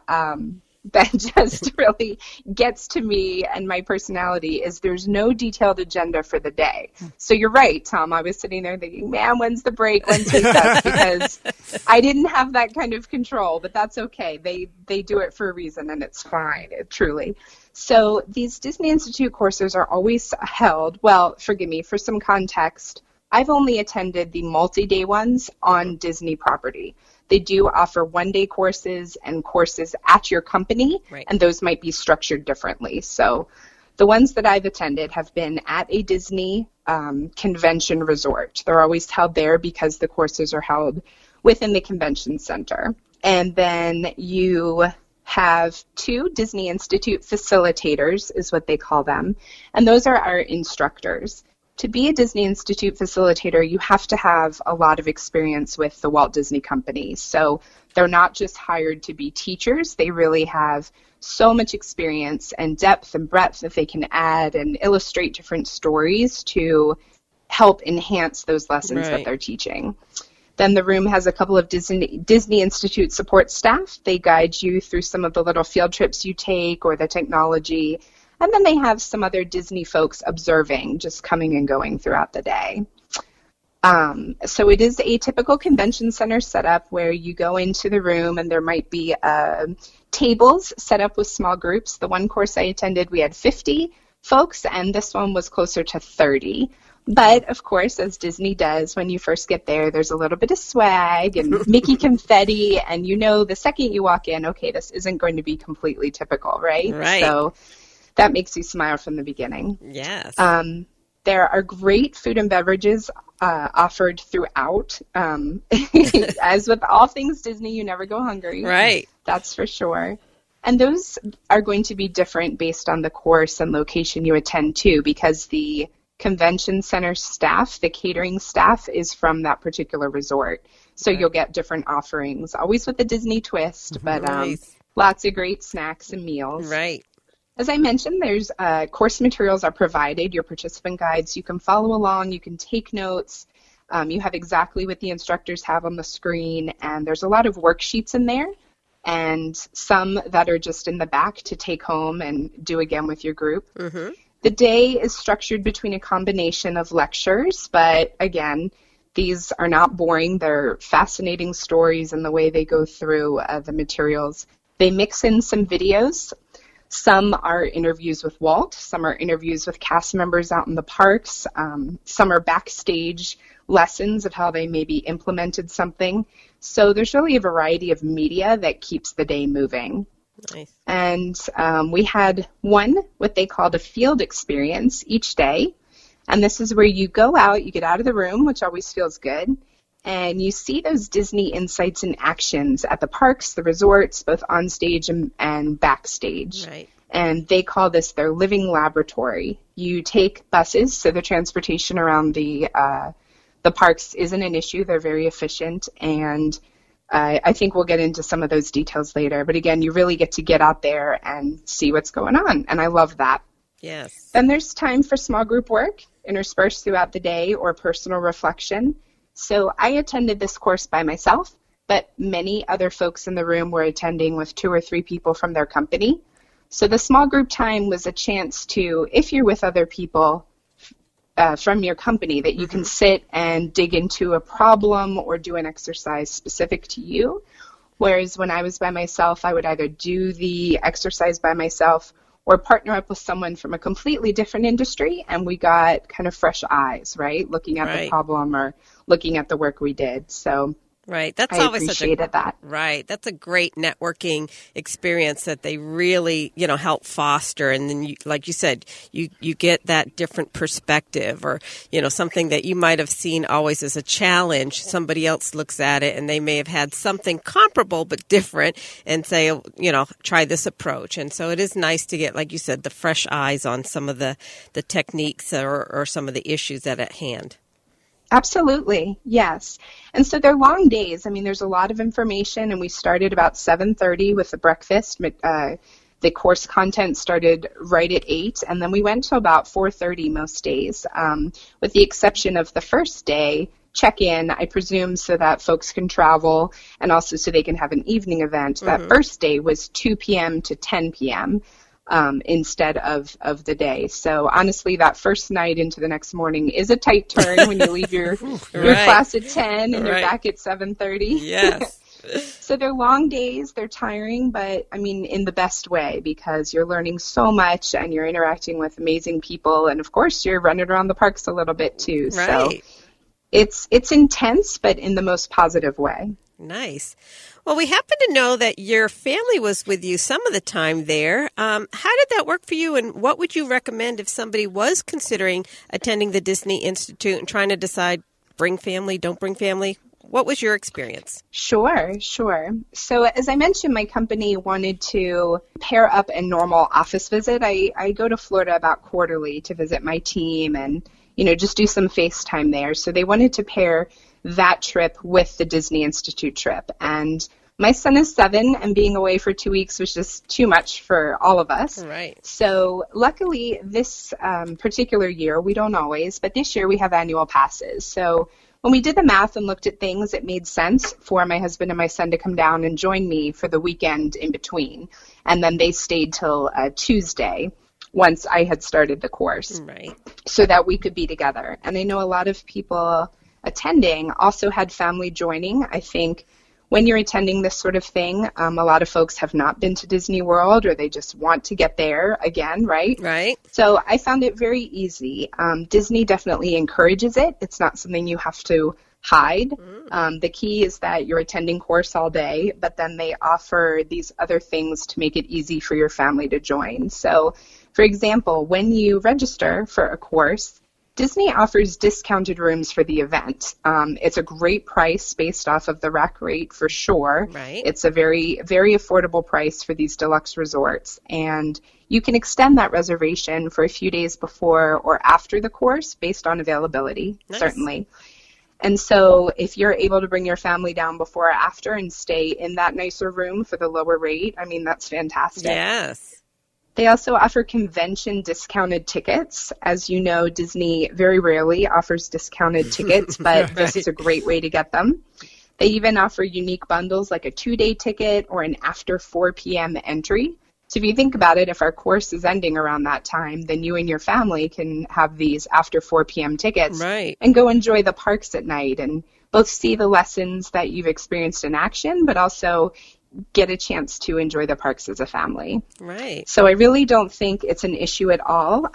Speaker 3: that just really gets to me and my personality is there's no detailed agenda for the day. So you're right, Tom. I was sitting there thinking, man, when's the break? When's recess? Because I didn't have that kind of control, but that's okay. They do it for a reason, and it's fine, truly. So these Disney Institute courses are always held. Well, forgive me, for some context, I've only attended the multi-day ones on Disney property. They do offer one-day courses and courses at your company,
Speaker 2: right,
Speaker 3: and those might be structured differently. So the ones that I've attended have been at a Disney convention resort. They're always held there because the courses are held within the convention center. And then you have 2 Disney Institute facilitators, is what they call them, and those are our instructors. To be a Disney Institute facilitator, you have to have a lot of experience with the Walt Disney Company. So they're not just hired to be teachers. They really have so much experience and depth and breadth that they can add and illustrate different stories to help enhance those lessons that they're teaching. Then the room has a couple of Disney Institute support staff. They guide you through some of the little field trips you take or the technology. And then they have some other Disney folks observing, just coming and going throughout the day. So it is a typical convention center setup where you go into the room and there might be tables set up with small groups. The one course I attended, we had 50 folks, and this one was closer to 30. But, of course, as Disney does, when you first get there, there's a little bit of swag and Mickey confetti, and the second you walk in, okay, this isn't going to be completely typical, right?
Speaker 2: Right. So
Speaker 3: that makes you smile from the beginning.
Speaker 2: Yes.
Speaker 3: There are great food and beverages offered throughout. As with all things Disney, you never go hungry.
Speaker 2: Right.
Speaker 3: That's for sure. And those are going to be different based on the course and location you attend to, because the convention center staff, the catering staff, is from that particular resort. So you'll get different offerings, always with a Disney twist, but lots of great snacks and meals.
Speaker 2: Right.
Speaker 3: As I mentioned, there's course materials are provided, your participant guides. You can follow along, you can take notes. You have exactly what the instructors have on the screen, and there's a lot of worksheets in there, and some that are just in the back to take home and do again with your group. Mm-hmm. The day is structured between a combination of lectures, but again, these are not boring. They're fascinating stories in the way they go through the materials. They mix in some videos. Some are interviews with Walt. Some are interviews with cast members out in the parks. Some are backstage lessons of how they maybe implemented something. So there's really a variety of media that keeps the day moving.
Speaker 2: Nice.
Speaker 3: And we had what they called a field experience each day. And this is where you go out, you get out of the room, which always feels good, and you see those Disney insights and actions at the parks, the resorts, both on stage and backstage.
Speaker 2: Right.
Speaker 3: And they call this their living laboratory. You take buses, so the transportation around the parks isn't an issue. They're very efficient, and I think we'll get into some of those details later. But again, you really get to get out there and see what's going on, and I love that.
Speaker 2: Yes.
Speaker 3: Then there's time for small group work interspersed throughout the day or personal reflection. So I attended this course by myself, but many other folks in the room were attending with 2 or 3 people from their company. So the small group time was a chance to, if you're with other people from your company, that you can sit and dig into a problem or do an exercise specific to you. Whereas when I was by myself, I would either do the exercise by myself or partner up with someone from a completely different industry, and we got kind of fresh eyes, right? Looking at the problem or looking at the work we did. So
Speaker 2: right. That's
Speaker 3: I
Speaker 2: always
Speaker 3: appreciated that.
Speaker 2: Right. That's a great networking experience that they really, help foster. And then, like you said, you get that different perspective, or, something that you might have seen always as a challenge. Somebody else looks at it and they may have had something comparable but different and say, try this approach. And so it is nice to get, like you said, the fresh eyes on some of the techniques or some of the issues at hand.
Speaker 3: Absolutely, yes. And so they're long days. I mean, there's a lot of information, and we started about 7:30 with the breakfast. The course content started right at 8, and then we went to about 4:30 most days, with the exception of the first day, check-in, I presume, so that folks can travel and also so they can have an evening event. Mm-hmm. That first day was 2 p.m. to 10 p.m., instead of the day. So honestly, that first night into the next morning is a tight turn when you leave your class at 10 and you're back at 7:30.
Speaker 2: Yes.
Speaker 3: So they're long days, they're tiring, but I mean in the best way, because you're learning so much and you're interacting with amazing people, and of course you're running around the parks a little bit too.
Speaker 2: Right.
Speaker 3: So it's intense, but in the most positive way.
Speaker 2: Nice. Well, we happen to know that your family was with you some of the time there. How did that work for you, and what would you recommend if somebody was considering attending the Disney Institute and trying to decide, bring family, don't bring family? What was your experience?
Speaker 3: Sure. So as I mentioned, my company wanted to pair up a normal office visit. I go to Florida about quarterly to visit my team and, just do some FaceTime there. So they wanted to pair that trip with the Disney Institute trip. And my son is 7, and being away for 2 weeks was just too much for all of us.
Speaker 2: Right.
Speaker 3: So luckily this particular year, we don't always, but this year we have annual passes. So when we did the math and looked at things, it made sense for my husband and my son to come down and join me for the weekend in between. And then they stayed till Tuesday once I had started the course.
Speaker 2: Right.
Speaker 3: So that we could be together. And I know a lot of people attending also had family joining. I think when you're attending this sort of thing, a lot of folks have not been to Disney World, or they just want to get there again, right?
Speaker 2: Right.
Speaker 3: So I found it very easy. Disney definitely encourages it. It's not something you have to hide. The key is that you're attending course all day, but then they offer these other things to make it easy for your family to join. So, for example, when you register for a course, Disney offers discounted rooms for the event. It's a great price based off of the rack rate for sure.
Speaker 2: Right.
Speaker 3: It's a very, very affordable price for these deluxe resorts. And you can extend that reservation for a few days before or after the course based on availability, certainly. And so if you're able to bring your family down before or after and stay in that nicer room for the lower rate, I mean, that's fantastic.
Speaker 2: Yes.
Speaker 3: They also offer convention discounted tickets. As you know, Disney very rarely offers discounted tickets, but this is a great way to get them. They even offer unique bundles like a 2-day ticket or an after 4 p.m. entry. So if you think about it, if our course is ending around that time, then you and your family can have these after 4 p.m. tickets and go enjoy the parks at night and both see the lessons that you've experienced in action, but also get a chance to enjoy the parks as a family.
Speaker 2: Right.
Speaker 3: So I really don't think it's an issue at all.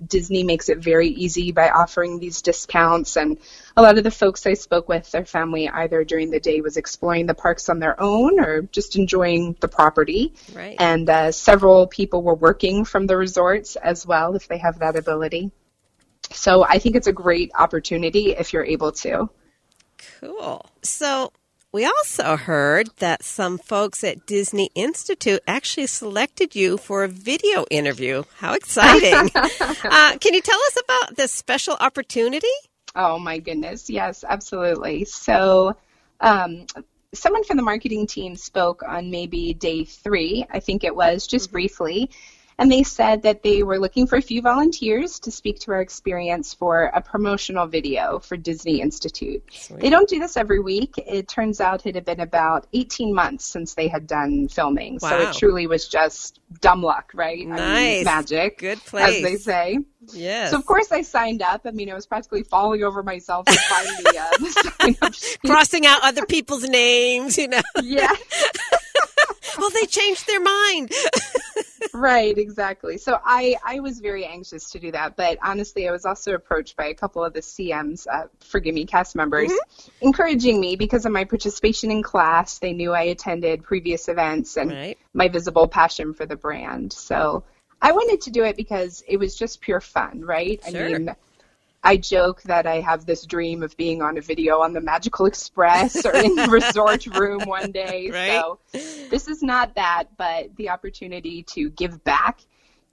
Speaker 3: Disney makes it very easy by offering these discounts, and a lot of the folks I spoke with, their family either during the day was exploring the parks on their own or just enjoying the property.
Speaker 2: Right.
Speaker 3: And several people were working from the resorts as well if they have that ability. So I think it's a great opportunity if you're able to.
Speaker 2: Cool. So we also heard that some folks at Disney Institute actually selected you for a video interview. How exciting. Can you tell us about this special opportunity?
Speaker 3: Oh, my goodness. Yes, absolutely. So someone from the marketing team spoke on maybe day 3, I think it was, just briefly. And they said that they were looking for a few volunteers to speak to our experience for a promotional video for Disney Institute.
Speaker 2: Sweet.
Speaker 3: They don't do this every week. It turns out it had been about 18 months since they had done filming.
Speaker 2: Wow.
Speaker 3: So it truly was just dumb luck, right?
Speaker 2: Nice.
Speaker 3: I mean, magic.
Speaker 2: Good place.
Speaker 3: As they say.
Speaker 2: Yes.
Speaker 3: So, of course, I signed up. I mean, I was practically falling over myself to find the sign-up sheet.
Speaker 2: Crossing out other people's names, you know.
Speaker 3: Yeah.
Speaker 2: Well, they changed their mind.
Speaker 3: Right, exactly. So I was very anxious to do that, but honestly, I was also approached by a couple of the CMs, forgive me, cast members, encouraging me because of my participation in class. They knew I attended previous events and my visible passion for the brand. So I wanted to do it because it was just pure fun, right?
Speaker 2: Sure.
Speaker 3: I mean, I joke that I have this dream of being on a video on the Magical Express or in the resort room one day.
Speaker 2: Right.
Speaker 3: So this is not that, but the opportunity to give back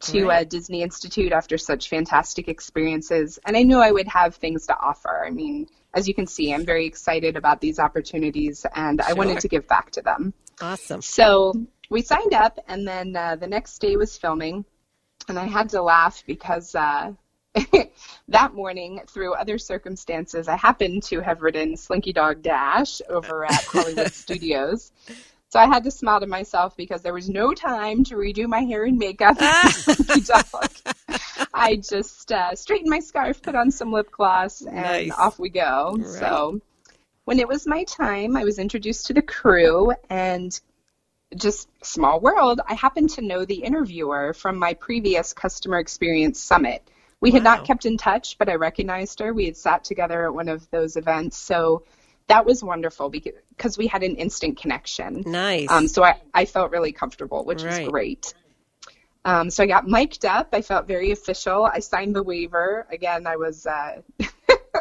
Speaker 3: to Disney Institute after such fantastic experiences. And I knew I would have things to offer. I mean, as you can see, I'm very excited about these opportunities, and I wanted to give back to them.
Speaker 2: Awesome.
Speaker 3: So we signed up, and then the next day was filming, and I had to laugh because that morning, through other circumstances, I happened to have ridden Slinky Dog Dash over at Hollywood Studios. So I had to smile to myself because there was no time to redo my hair and makeup. Slinky Dog. I just straightened my scarf, put on some lip gloss, and off we go. Right. So when it was my time, I was introduced to the crew, and just small world, I happened to know the interviewer from my previous customer experience summit. We had not kept in touch, but I recognized her. We had sat together at one of those events. So that was wonderful because we had an instant connection.
Speaker 2: Nice.
Speaker 3: So I felt really comfortable, which was great. So I got mic'd up. I felt very official. I signed the waiver. Again, I was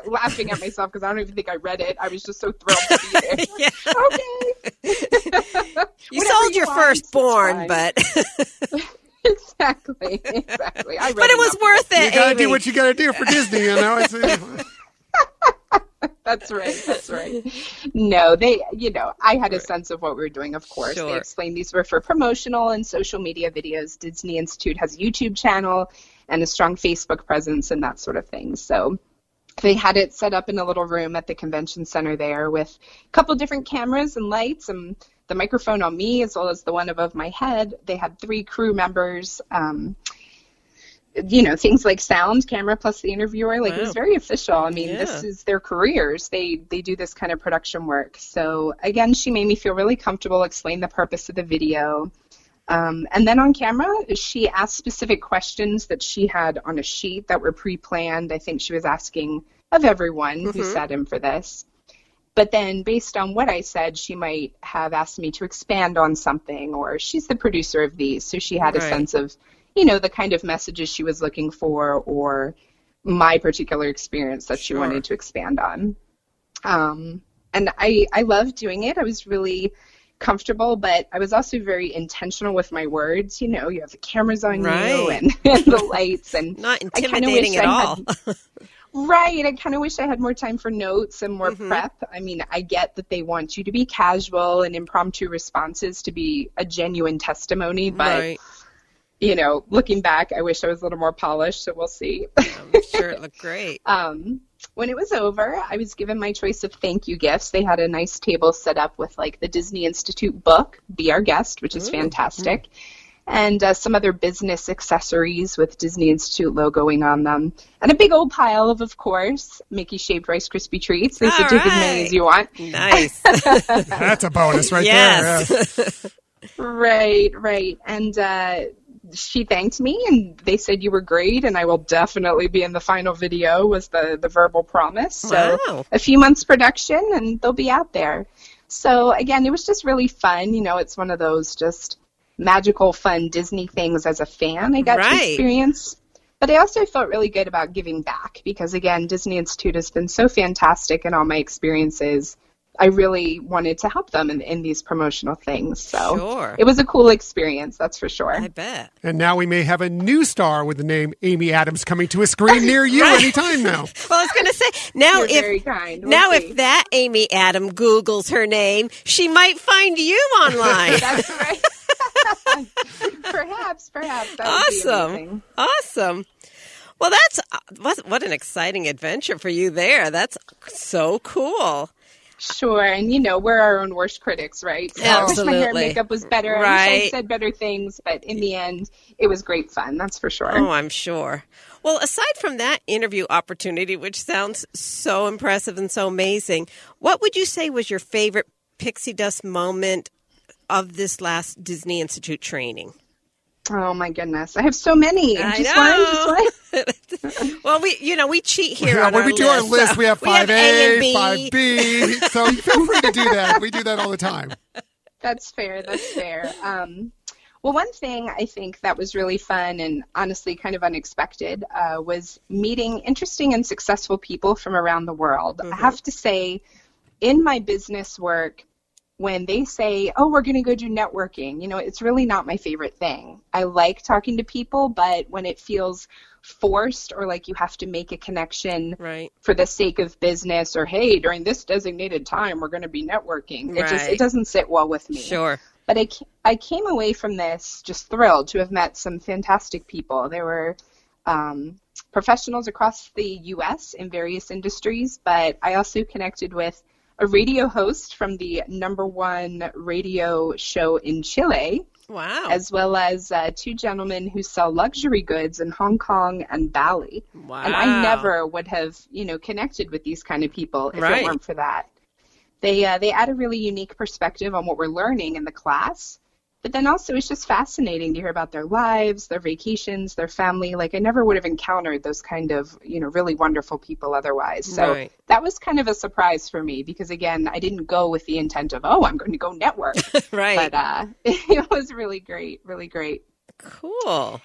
Speaker 3: laughing at myself because I don't even think I read it. I was just so thrilled to be there. Okay.
Speaker 2: You sold your firstborn, but...
Speaker 3: Exactly. I read
Speaker 2: but it was worth it.
Speaker 1: You gotta do what you gotta do for Disney, you know.
Speaker 3: That's right. No, I had a sense of what we were doing, of course. Sure. They explained these were for promotional and social media videos. Disney Institute has a YouTube channel and a strong Facebook presence and that sort of thing. So they had it set up in a little room at the convention center there with a couple different cameras and lights and the microphone on me as well as the one above my head. They had 3 crew members, things like sound, camera, plus the interviewer. It was very official. I mean, this is their careers. They do this kind of production work. So, again, she made me feel really comfortable, explained the purpose of the video. And then on camera, she asked specific questions that she had on a sheet that were pre-planned. I think she was asking of everyone who sat in for this. But then based on what I said, she might have asked me to expand on something, or she's the producer of these, so she had a sense of, the kind of messages she was looking for or my particular experience that she wanted to expand on. And I loved doing it. I was really comfortable, but I was also very intentional with my words. You have the cameras on you and the lights. And
Speaker 2: not intimidating at all.
Speaker 3: Right. I kind of wish I had more time for notes and more prep. I mean, I get that they want you to be casual and impromptu responses to be a genuine testimony, but, looking back, I wish I was a little more polished, so we'll see.
Speaker 2: I'm sure it looked great.
Speaker 3: When it was over, I was given my choice of thank you gifts. They had a nice table set up with, the Disney Institute book, Be Our Guest, which is fantastic. And some other business accessories with Disney Institute logoing on them. And a big old pile of course, Mickey shaped Rice Krispie treats. They said take as many as you want.
Speaker 2: Nice.
Speaker 1: That's a bonus right there. Yeah.
Speaker 3: Right. And she thanked me, and they said you were great, and I will definitely be in the final video was the verbal promise. So a few months production, and they'll be out there. So, again, it was just really fun. It's one of those just magical, fun Disney things as a fan I got to experience. But I also felt really good about giving back because, again, Disney Institute has been so fantastic in all my experiences. I really wanted to help them in these promotional things. So it was a cool experience, that's for sure.
Speaker 2: I bet.
Speaker 1: And now we may have a new star with the name Amy Adams coming to a screen near you anytime now.
Speaker 2: Well, I was going to say, now
Speaker 3: You're very kind.
Speaker 2: If that Amy Adam Googles her name, she might find you online.
Speaker 3: That's right. Perhaps. That would be amazing.
Speaker 2: Awesome. Well, what an exciting adventure for you there. That's so cool.
Speaker 3: Sure, and we're our own worst critics, right? So I wish my hair and makeup was better.
Speaker 2: Right.
Speaker 3: I wish I said better things, but in the end, it was great fun, that's for sure.
Speaker 2: Oh, I'm sure. Well, aside from that interview opportunity, which sounds so impressive and so amazing, what would you say was your favorite pixie dust moment of this last Disney Institute training?
Speaker 3: Oh my goodness, I have so many.
Speaker 2: Just one. Well, we cheat here. When we do
Speaker 1: our list, we have 5A,
Speaker 2: 5B.
Speaker 1: So feel free to do that. We do that all the time.
Speaker 3: That's fair. Well, one thing I think that was really fun and honestly kind of unexpected was meeting interesting and successful people from around the world. I have to say, in my business work, when they say, oh, we're going to go do networking, it's really not my favorite thing. I like talking to people, but when it feels forced or like you have to make a connection for the sake of business or, hey, during this designated time, we're going to be networking. It doesn't sit well with me.
Speaker 2: Sure.
Speaker 3: But I came away from this just thrilled to have met some fantastic people. There were professionals across the U.S. in various industries, but I also connected with a radio host from the #1 radio show in Chile.
Speaker 2: Wow.
Speaker 3: As well as two gentlemen who sell luxury goods in Hong Kong and Bali.
Speaker 2: Wow.
Speaker 3: And I never would have, connected with these kind of people if it weren't for that. They add a really unique perspective on what we're learning in the class. But then also it's just fascinating to hear about their lives, their vacations, their family. Like I never would have encountered those kind of, really wonderful people otherwise. So that was kind of a surprise for me because, again, I didn't go with the intent of, I'm going to go network.
Speaker 2: Right.
Speaker 3: But it was really great, really great.
Speaker 2: Cool.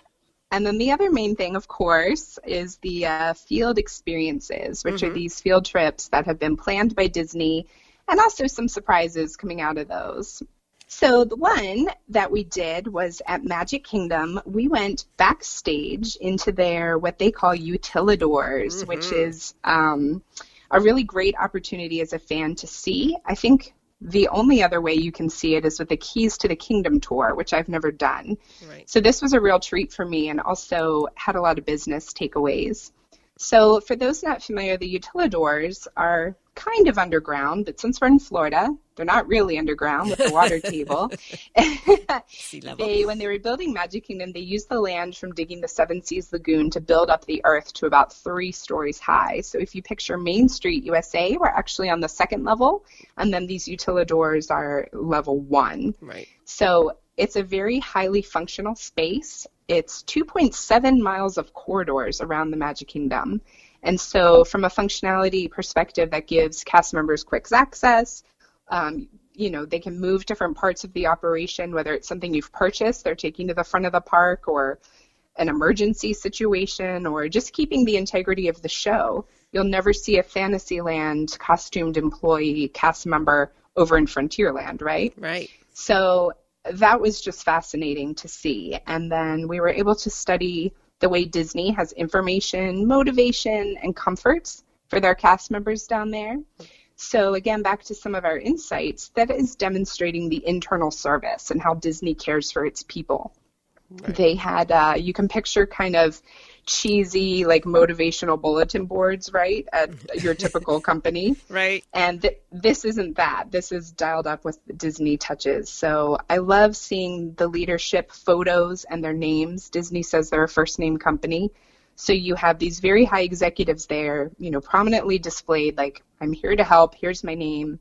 Speaker 3: And then the other main thing, of course, is the field experiences, which are these field trips that have been planned by Disney and also some surprises coming out of those. So the one that we did was at Magic Kingdom. We went backstage into their what they call utilidors, which is a really great opportunity as a fan to see. I think the only other way you can see it is with the Keys to the Kingdom tour, which I've never done. Right. So this was a real treat for me and also had a lot of business takeaways. So for those not familiar, the utilidors are kind of underground, but since we're in Florida, they're not really underground with the water table.
Speaker 2: Sea level.
Speaker 3: When they were building Magic Kingdom, they used the land from digging the Seven Seas Lagoon to build up the earth to about 3 stories high. So if you picture Main Street, USA, we're actually on the 2nd level, and then these utilidors are level 1.
Speaker 2: Right.
Speaker 3: So it's a very highly functional space. It's 2.7 miles of corridors around the Magic Kingdom. And so from a functionality perspective, that gives cast members quick access. They can move different parts of the operation, whether it's something you've purchased, they're taking to the front of the park, or an emergency situation, or just keeping the integrity of the show. You'll never see a Fantasyland costumed employee cast member over in Frontierland, right?
Speaker 2: Right.
Speaker 3: So that was just fascinating to see. And then we were able to study the way Disney has information, motivation, and comforts for their cast members down there. So again, back to some of our insights, that is demonstrating the internal service and how Disney cares for its people. Right. They had, you can picture kind of cheesy, like motivational bulletin boards, right, at your typical company.
Speaker 2: Right.
Speaker 3: And this isn't that. This is dialed up with Disney touches. So I love seeing the leadership photos and their names. Disney says they're a first name company. So you have these very high executives there, prominently displayed, like, I'm here to help, here's my name.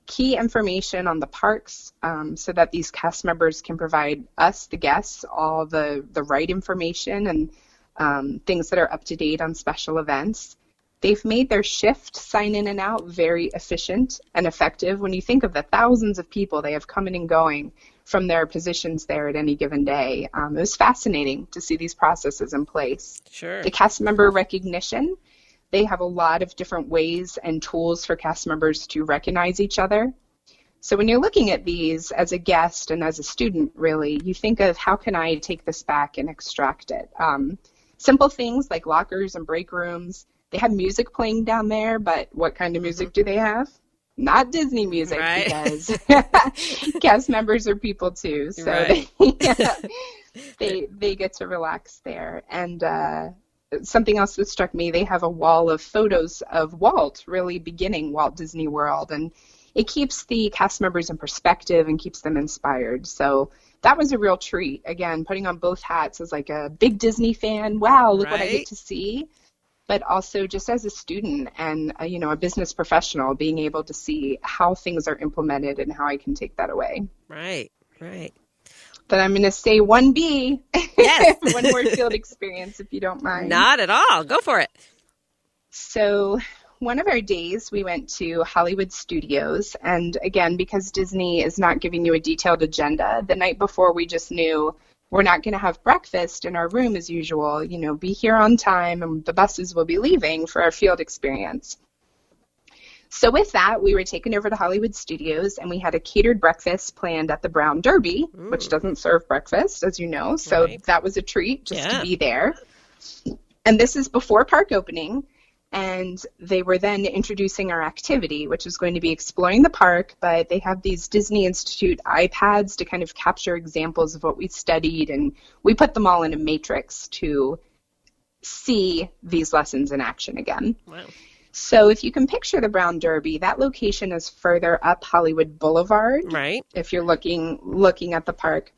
Speaker 3: Key information on the parks so that these cast members can provide us, the guests, all the right information and things that are up to date on special events. They've made their shift sign in and out very efficient and effective when you think of the thousands of people they have coming and going from their positions there at any given day. It was fascinating to see these processes in place.
Speaker 2: Sure.
Speaker 3: The cast member recognition, they have a lot of different ways and tools for cast members to recognize each other. So when you're looking at these as a guest and as a student, really, you think of how can I take this back and extract it? Simple things like lockers and break rooms. They have music playing down there, but what kind of music do they have? not Disney music,
Speaker 2: right.
Speaker 3: because cast members are people too. So
Speaker 2: right.
Speaker 3: they get to relax there. And something else that struck me, they have a wall of photos of Walt, really beginning Walt Disney World. And it keeps the cast members in perspective and keeps them inspired. So that was a real treat. Again, putting on both hats as like a big Disney fan. Wow, look what I get to see. But also just as a student and, a business professional, being able to see how things are implemented and how I can take that away.
Speaker 2: Right.
Speaker 3: But I'm going to say 1B.
Speaker 2: Yes.
Speaker 3: One more field experience, if you don't mind.
Speaker 2: Not at all. Go for it.
Speaker 3: So one of our days we went to Hollywood Studios. And again, because Disney is not giving you a detailed agenda, the night before we just knew we're not going to have breakfast in our room as usual, be here on time, and the buses will be leaving for our field experience. So with that, we were taken over to Hollywood Studios, and we had a catered breakfast planned at the Brown Derby, which doesn't serve breakfast, as you know. So that was a treat just to be there. And this is before park opening. And they were then introducing our activity, which is going to be exploring the park, but they have these Disney Institute iPads to kind of capture examples of what we studied, and we put them all in a matrix to see these lessons in action again.
Speaker 2: Wow.
Speaker 3: So if you can picture the Brown Derby, that location is further up Hollywood Boulevard,
Speaker 2: right?
Speaker 3: If you're looking at the park.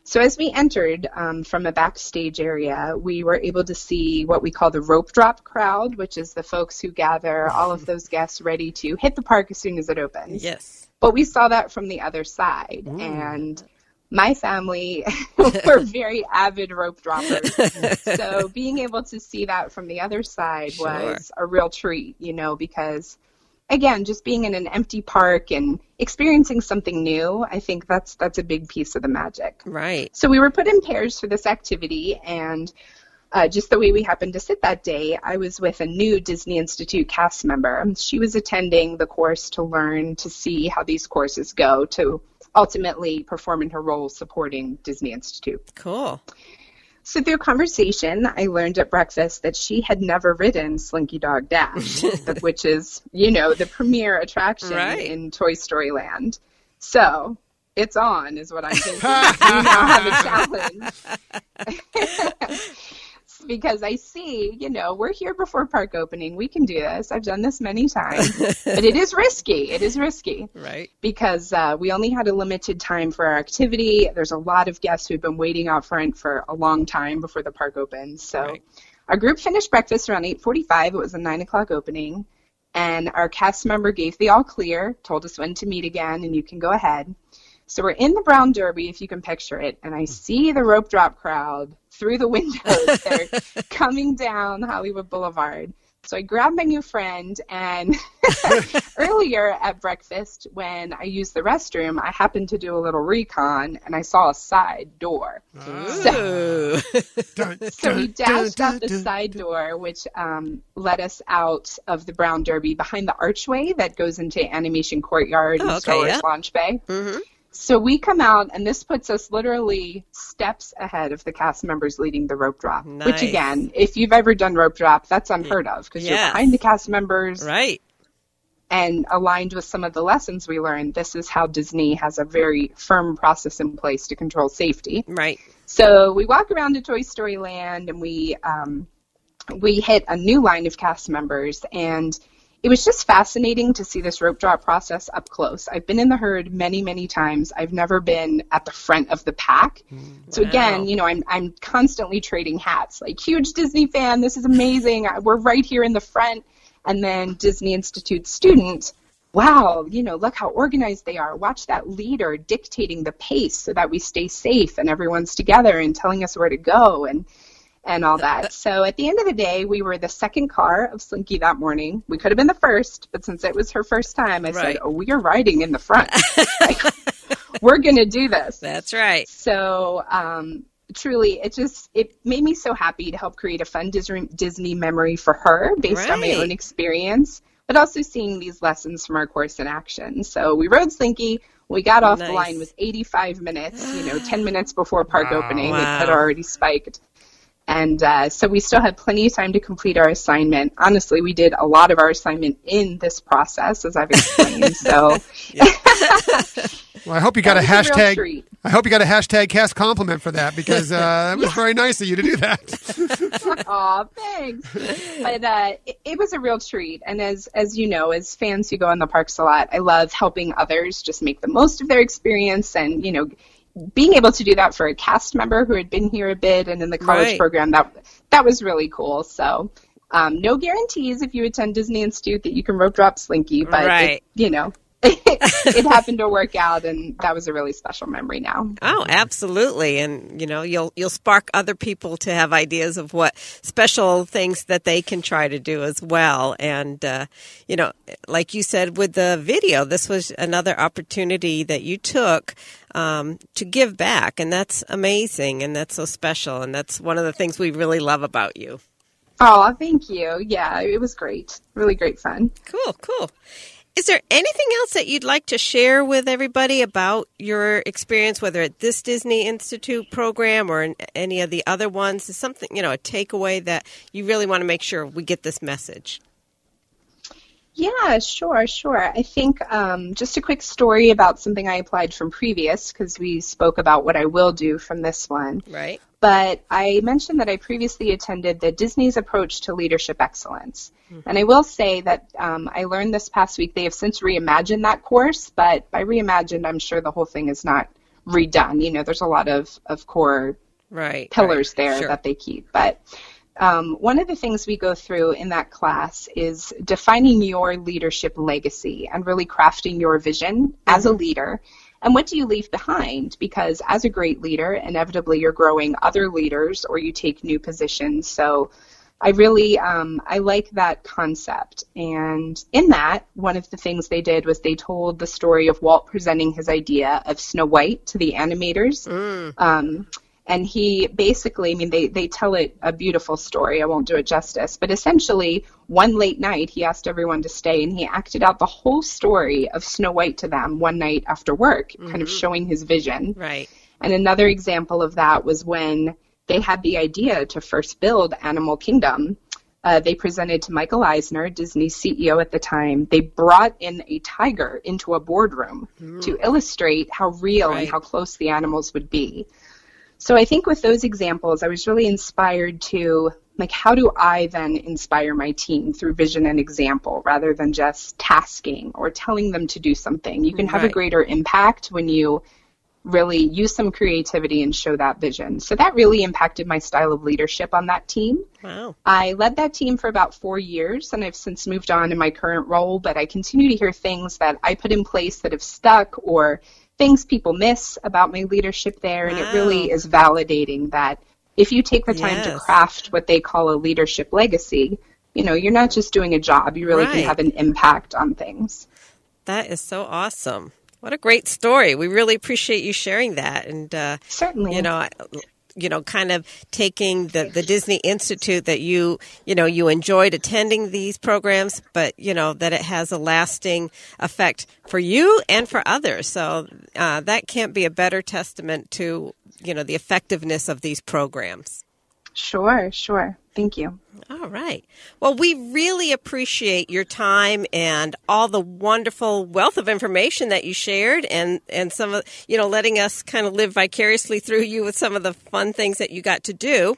Speaker 3: So as we entered from a backstage area, we were able to see what we call the rope drop crowd, which is the folks who gather all of those guests ready to hit the park as soon as it opens.
Speaker 2: Yes.
Speaker 3: But we saw that from the other side. Ooh. And my family were very avid rope droppers. So being able to see that from the other side was a real treat, because again, just being in an empty park and experiencing something new, I think that's a big piece of the magic.
Speaker 2: Right.
Speaker 3: So we were put in pairs for this activity, and just the way we happened to sit that day, I was with a new Disney Institute cast member. She was attending the course to learn to see how these courses go to ultimately perform in her role supporting Disney Institute.
Speaker 2: Cool.
Speaker 3: So through conversation, I learned at breakfast that she had never ridden Slinky Dog Dash, which is, the premier attraction in Toy Story Land. So it's on, is what I'm thinking. We now have a challenge. Because I see, we're here before park opening. We can do this. I've done this many times. But it is risky.
Speaker 2: Right.
Speaker 3: Because we only had a limited time for our activity. There's a lot of guests who've been waiting out front for a long time before the park opens. So our group finished breakfast around 8:45. It was a 9 o'clock opening. And our cast member gave the all clear, told us when to meet again, and you can go ahead. So we're in the Brown Derby, if you can picture it, and I see the rope drop crowd through the windows. They're coming down Hollywood Boulevard. So I grabbed my new friend, and earlier at breakfast, when I used the restroom, I happened to do a little recon, and I saw a side door. So we dashed out the side door, which led us out of the Brown Derby behind the archway that goes into Animation Courtyard and Star Wars Launch Bay. Mm-hmm. So we come out, and this puts us literally steps ahead of the cast members leading the rope drop. Nice. Which, again, if you've ever done rope drop, that's unheard of because you're behind the cast members.
Speaker 2: Right.
Speaker 3: And aligned with some of the lessons we learned, this is how Disney has a very firm process in place to control safety.
Speaker 2: Right.
Speaker 3: So we walk around to Toy Story Land, and we hit a new line of cast members, and it was just fascinating to see this rope drop process up close. I've been in the herd many, many times. I've never been at the front of the pack. So again, I'm constantly trading hats. Like, huge Disney fan, this is amazing. We're right here in the front. And then Disney Institute student, wow, look how organized they are. Watch that leader dictating the pace so that we stay safe and everyone's together and telling us where to go and all that. So at the end of the day, we were the second car of Slinky that morning. We could have been the first, but since it was her first time, I said, we are riding in the front. We're going to do this.
Speaker 2: That's right.
Speaker 3: So truly, it made me so happy to help create a fun Disney memory for her based on my own experience, but also seeing these lessons from our course in action. So we rode Slinky. We got off the line with 85 minutes, 10 minutes before park opening. Wow. It had already spiked. And so we still had plenty of time to complete our assignment. Honestly, we did a lot of our assignment in this process, as I've explained. So,
Speaker 1: well, I hope you got a hashtag. I hope you got a hashtag cast compliment for that, because that was very nice of you to do that.
Speaker 3: Aw, thanks. But it was a real treat. And as you know, as fans who go in the parks a lot, I love helping others just make the most of their experience, and being able to do that for a cast member who had been here a bit and in the college program, that was really cool. So no guarantees if you attend Disney Institute that you can rope drop Slinky, but it happened to work out, and that was a really special memory now.
Speaker 2: Oh, absolutely. And, you'll spark other people to have ideas of what special things that they can try to do as well. And, like you said with the video, this was another opportunity that you took to give back. And that's amazing. And that's so special. And that's one of the things we really love about you.
Speaker 3: Oh, thank you. Yeah, it was great. Really great fun.
Speaker 2: Cool. Is there anything else that you'd like to share with everybody about your experience, whether at this Disney Institute program or in any of the other ones? Is something, a takeaway that you really want to make sure we get this message?
Speaker 3: Yeah, sure. I think just a quick story about something I applied from previous, because we spoke about what I will do from this one.
Speaker 2: Right.
Speaker 3: But I mentioned that I previously attended the Disney's Approach to Leadership Excellence. Mm-hmm. And I will say that I learned this past week they have since reimagined that course, but by reimagined, I'm sure the whole thing is not redone. There's a lot of core pillars there that they keep. But one of the things we go through in that class is defining your leadership legacy and really crafting your vision as a leader. And what do you leave behind? Because as a great leader, inevitably you're growing other leaders or you take new positions. So I really, I like that concept. And in that, one of the things they did was they told the story of Walt presenting his idea of Snow White to the animators. And he basically, they tell it a beautiful story. I won't do it justice. But essentially, one late night, he asked everyone to stay, and he acted out the whole story of Snow White to them one night after work, kind of showing his vision.
Speaker 2: Right.
Speaker 3: And another example of that was when they had the idea to first build Animal Kingdom. They presented to Michael Eisner, Disney's CEO at the time. They brought in a tiger into a boardroom to illustrate how real and how close the animals would be. So I think with those examples, I was really inspired to, how do I then inspire my team through vision and example rather than just tasking or telling them to do something? You can have a greater impact when you really use some creativity and show that vision. So that really impacted my style of leadership on that team.
Speaker 2: Wow.
Speaker 3: I led that team for about 4 years, and I've since moved on in my current role, but I continue to hear things that I put in place that have stuck or things people miss about my leadership there. And it really is validating that if you take the time to craft what they call a leadership legacy, you're not just doing a job. You really can have an impact on things.
Speaker 2: That is so awesome. What a great story. We really appreciate you sharing that. And,
Speaker 3: certainly,
Speaker 2: kind of taking the Disney Institute that you enjoyed attending these programs, but, that it has a lasting effect for you and for others. So that can't be a better testament to, the effectiveness of these programs.
Speaker 3: Sure. Thank you.
Speaker 2: All right. Well, we really appreciate your time and all the wonderful wealth of information that you shared and some of, letting us kind of live vicariously through you with some of the fun things that you got to do.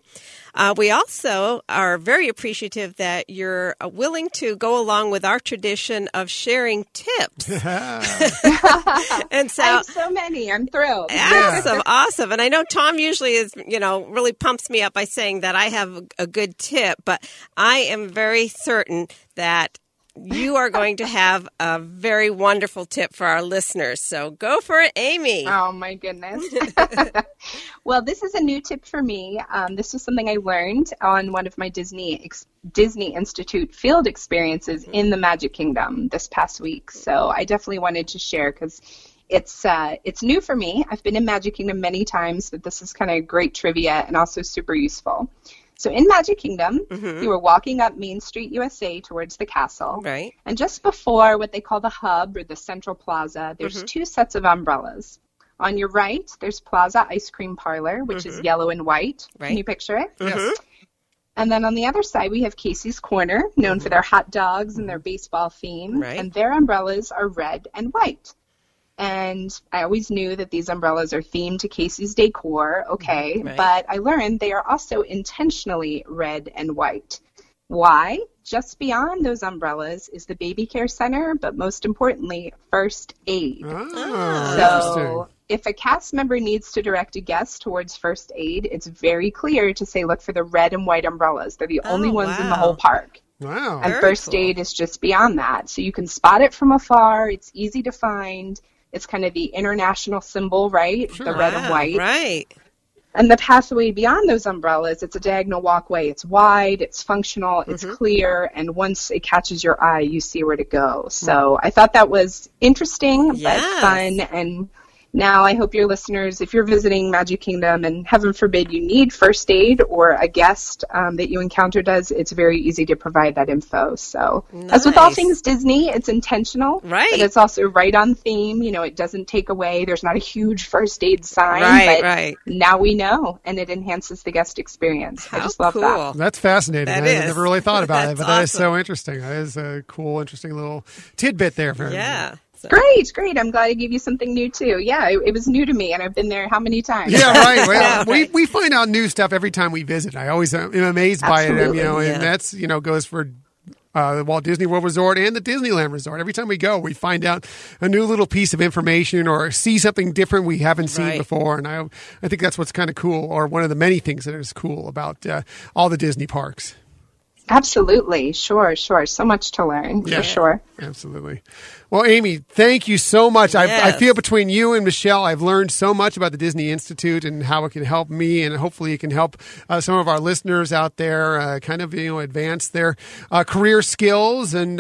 Speaker 2: We also are very appreciative that you're willing to go along with our tradition of sharing tips. And so,
Speaker 3: I have so many. I'm thrilled.
Speaker 2: Awesome. And I know Tom usually is, really pumps me up by saying that I have a good tip, but I am very certain that you are going to have a very wonderful tip for our listeners. So go for it, Amy.
Speaker 3: Oh, my goodness. Well, this is a new tip for me. This is something I learned on one of my Disney Institute field experiences in the Magic Kingdom this past week. So I definitely wanted to share because it's new for me. I've been in Magic Kingdom many times, but this is kind of great trivia and also super useful. So in Magic Kingdom, you were walking up Main Street, USA towards the castle.
Speaker 2: Right.
Speaker 3: And just before what they call the hub or the central plaza, there's two sets of umbrellas. On your right, there's Plaza Ice Cream Parlor, which is yellow and white.
Speaker 2: Right.
Speaker 3: Can you picture it?
Speaker 1: Yes.
Speaker 3: And then on the other side, we have Casey's Corner, known for their hot dogs and their baseball theme.
Speaker 2: Right.
Speaker 3: And their umbrellas are red and white. And I always knew that these umbrellas are themed to Casey's decor, okay,
Speaker 2: Right.
Speaker 3: but I learned they are also intentionally red and white. Why? Just beyond those umbrellas is the baby care center, but most importantly, first aid.
Speaker 1: Oh,
Speaker 3: So if a cast member needs to direct a guest towards first aid, it's very clear to say, look for the red and white umbrellas. They're the only ones in the
Speaker 2: wow.
Speaker 3: whole park.
Speaker 1: Wow.
Speaker 3: And
Speaker 2: Very
Speaker 3: first
Speaker 2: cool.
Speaker 3: aid is just beyond that. So you can spot it from afar. It's easy to find. It's kind of the international symbol, right?
Speaker 1: Sure.
Speaker 3: The red and
Speaker 2: Wow,
Speaker 3: white.
Speaker 2: Right.
Speaker 3: And the pathway beyond those umbrellas, it's a diagonal walkway. It's wide, it's functional, it's clear, and once it catches your eye, you see where to go. So I thought that was interesting, but
Speaker 2: Yes.
Speaker 3: fun. And now I hope your listeners, if you're visiting Magic Kingdom and heaven forbid you need first aid or a guest that you encounter does, it's very easy to provide that info. So as with all
Speaker 2: Nice.
Speaker 3: things Disney, it's intentional,
Speaker 2: Right.
Speaker 3: but it's also right on theme. You know, it doesn't take away. There's not a huge first aid sign,
Speaker 2: Right,
Speaker 3: but
Speaker 2: right.
Speaker 3: now we know, and it enhances the guest experience. I
Speaker 2: How
Speaker 3: just love
Speaker 2: cool.
Speaker 3: that.
Speaker 1: That's fascinating.
Speaker 2: That
Speaker 1: I
Speaker 2: is.
Speaker 1: never really thought about it,
Speaker 2: That's
Speaker 1: but that is
Speaker 2: awesome.
Speaker 1: so interesting. That is a cool, interesting little tidbit there. For
Speaker 2: Yeah. So-
Speaker 3: Great. I'm glad I gave you something new too. Yeah, it was new to me, and I've been there how many times?
Speaker 1: Yeah, right. Well,
Speaker 2: Yeah, right.
Speaker 1: We find out new stuff every time we visit. I always am amazed by it.
Speaker 3: Absolutely.
Speaker 1: And
Speaker 2: Yeah.
Speaker 1: that's goes for the Walt Disney World Resort and the Disneyland Resort. Every time we go, we find out a new little piece of information or see something different we haven't seen
Speaker 2: Right.
Speaker 1: before. And I think that's what's kind of cool, or one of the many things that is cool about all the Disney parks.
Speaker 3: Absolutely. Sure. So much to learn,
Speaker 1: Yeah.
Speaker 3: for sure.
Speaker 1: Absolutely. Well, Amy, thank you so much. I
Speaker 2: Yes.
Speaker 1: feel between you and Michelle, I've learned so much about the Disney Institute and how it can help me, and hopefully it can help some of our listeners out there kind of advance their career skills and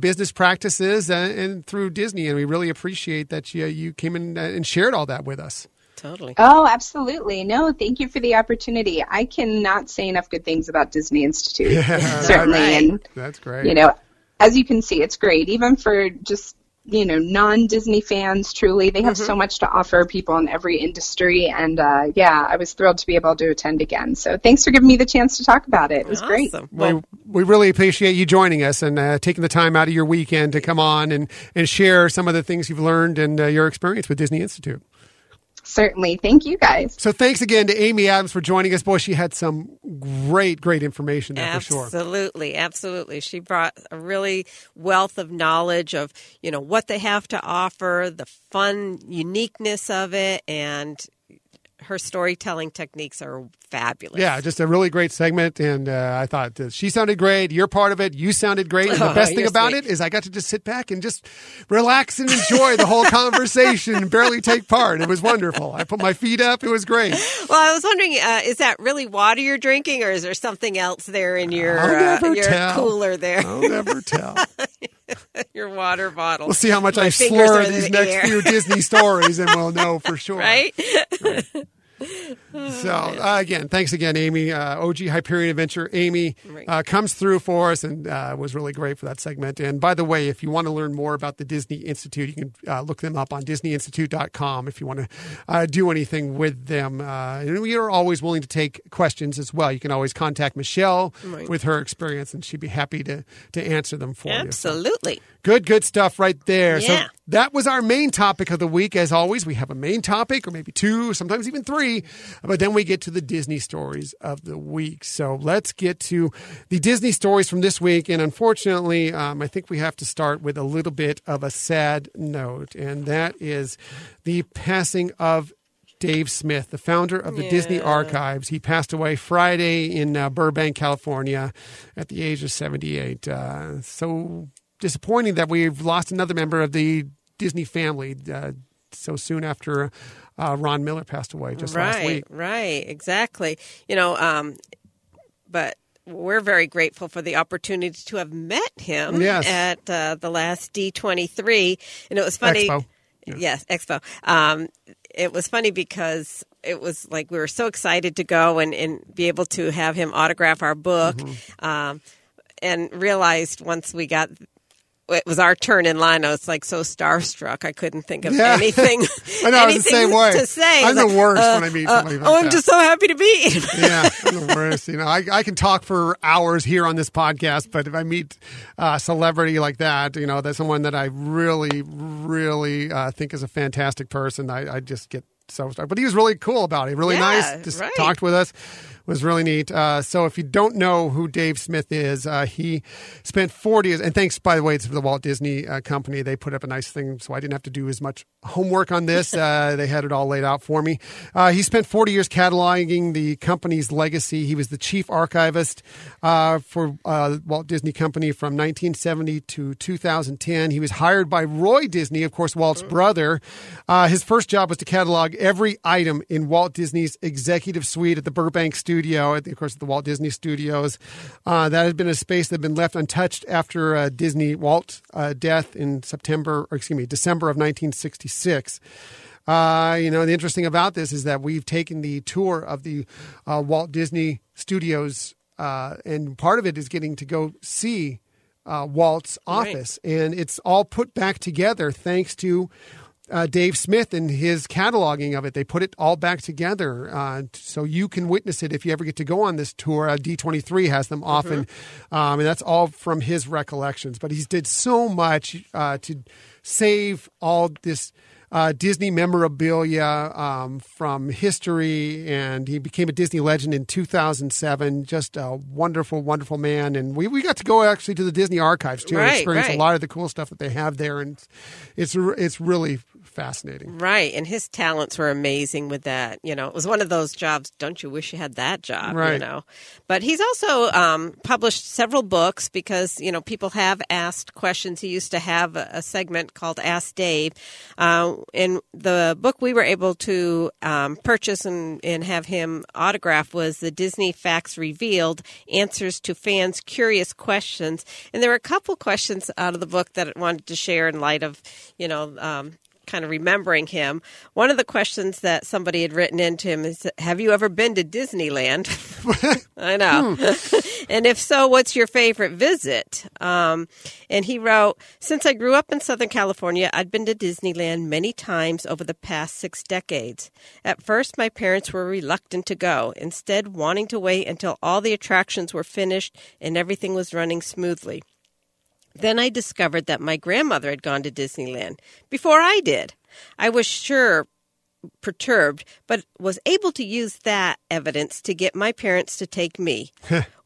Speaker 1: business practices and through Disney. And we really appreciate that you came in and shared all that with us.
Speaker 2: Totally.
Speaker 3: Oh, absolutely. No, thank you for the opportunity. I cannot say enough good things about Disney Institute. Certainly.
Speaker 2: Right.
Speaker 3: And,
Speaker 1: That's great.
Speaker 3: you know, as you can see, it's great. Even for just, non-Disney fans, truly, they have so much to offer people in every industry. And, I was thrilled to be able to attend again. So thanks for giving me the chance to talk about it. It was great.
Speaker 2: Awesome. Well,
Speaker 1: We really appreciate you joining us and taking the time out of your weekend to come on and share some of the things you've learned and your experience with Disney Institute.
Speaker 3: Certainly. Thank you, guys.
Speaker 1: So thanks again to Amy Adams for joining us. Boy, she had some great information there for sure.
Speaker 2: Absolutely. She brought a really wealth of knowledge of, what they have to offer, the fun uniqueness of it, and her storytelling techniques are fabulous.
Speaker 1: Yeah, just a really great segment. And I thought she sounded great. You're part of it. You sounded great. And the best thing
Speaker 2: you're
Speaker 1: about
Speaker 2: sweet.
Speaker 1: it is I got to just sit back and just relax and enjoy the whole conversation and barely take part. It was wonderful. I put my feet up. It was great.
Speaker 2: Well, I was wondering, is that really water you're drinking, or is there something else there in your
Speaker 1: I'll never
Speaker 2: your
Speaker 1: tell.
Speaker 2: cooler there,
Speaker 1: I'll never tell.
Speaker 2: your water bottle?
Speaker 1: We'll see how much
Speaker 2: My
Speaker 1: I
Speaker 2: fingers
Speaker 1: slur
Speaker 2: are in
Speaker 1: these
Speaker 2: the
Speaker 1: next
Speaker 2: air.
Speaker 1: few Disney stories, and we'll know for sure.
Speaker 2: Right?
Speaker 1: So, again, thanks again, Amy. OG Hyperion Adventure. Amy comes through for us and was really great for that segment. And by the way, if you want to learn more about the Disney Institute, you can look them up on DisneyInstitute.com if you want to do anything with them. And we are always willing to take questions as well. You can always contact Michelle with her experience, and she'd be happy to answer them for you. So,
Speaker 2: Absolutely.
Speaker 1: good stuff right there.
Speaker 2: Yeah.
Speaker 1: So that was our main topic of the week. As always, we have a main topic, or maybe two, sometimes even three, but then we get to the Disney stories of the week. So let's get to the Disney stories from this week. And unfortunately, I think we have to start with a little bit of a sad note, and that is the passing of Dave Smith, the founder of the Disney Archives. He passed away Friday in Burbank, California at the age of 78. So disappointing that we've lost another member of the Disney family so soon after Ron Miller passed away just last week.
Speaker 2: Right, exactly. But we're very grateful for the opportunity to have met him at the last D23. And it was funny.
Speaker 1: Expo.
Speaker 2: Yes, Expo. It was funny because it was like we were so excited to go and be able to have him autograph our book, and realized once we got it was our turn in line, I was like so starstruck. I couldn't think of anything.
Speaker 1: I know, I was the same way.
Speaker 2: To say.
Speaker 1: I'm the worst when I meet somebody like that.
Speaker 2: I'm just so happy to meet.
Speaker 1: Yeah, I'm the worst. I can talk for hours here on this podcast, but if I meet a celebrity like that, that's someone that I really, really think is a fantastic person, I just get so started. But he was really cool about it. Really nice. Just talked with us. Was really neat. So if you don't know who Dave Smith is, he spent 40 years, and thanks, by the way, to the Walt Disney Company. They put up a nice thing, so I didn't have to do as much homework on this. They had it all laid out for me. He spent 40 years cataloging the company's legacy. He was the chief archivist for Walt Disney Company from 1970 to 2010. He was hired by Roy Disney, of course, Walt's brother. His first job was to catalog every item in Walt Disney's executive suite at the Burbank studio, of course, at the Walt Disney Studios. That had been a space that had been left untouched after Walt's death in December of 1966. The interesting about this is that we've taken the tour of the Walt Disney Studios, and part of it is getting to go see Walt's office, and it's all put back together thanks to Dave Smith and his cataloging of it. They put it all back together so you can witness it if you ever get to go on this tour. D23 has them often, and that's all from his recollections. But he did so much to save all this Disney memorabilia from history, and he became a Disney legend in 2007. Just a wonderful, wonderful man. And we got to go actually to the Disney archives too and experience a lot of the cool stuff that they have there, and it's really fascinating.
Speaker 2: Right, and his talents were amazing with that. It was one of those jobs, don't you wish you had that job,
Speaker 1: right.
Speaker 2: But he's also published several books because, people have asked questions. He used to have a segment called Ask Dave. And the book we were able to purchase and have him autograph was the Disney Facts Revealed, Answers to Fans' Curious Questions. And there were a couple questions out of the book that I wanted to share in light of, kind of remembering him. One of the questions that somebody had written into him is, have you ever been to Disneyland? I know. And if so, what's your favorite visit? And he wrote, since I grew up in Southern California, I'd been to Disneyland many times over the past 6 decades. At first, my parents were reluctant to go, instead wanting to wait until all the attractions were finished and everything was running smoothly. Then I discovered that my grandmother had gone to Disneyland before I did. I was sure perturbed, but was able to use that evidence to get my parents to take me.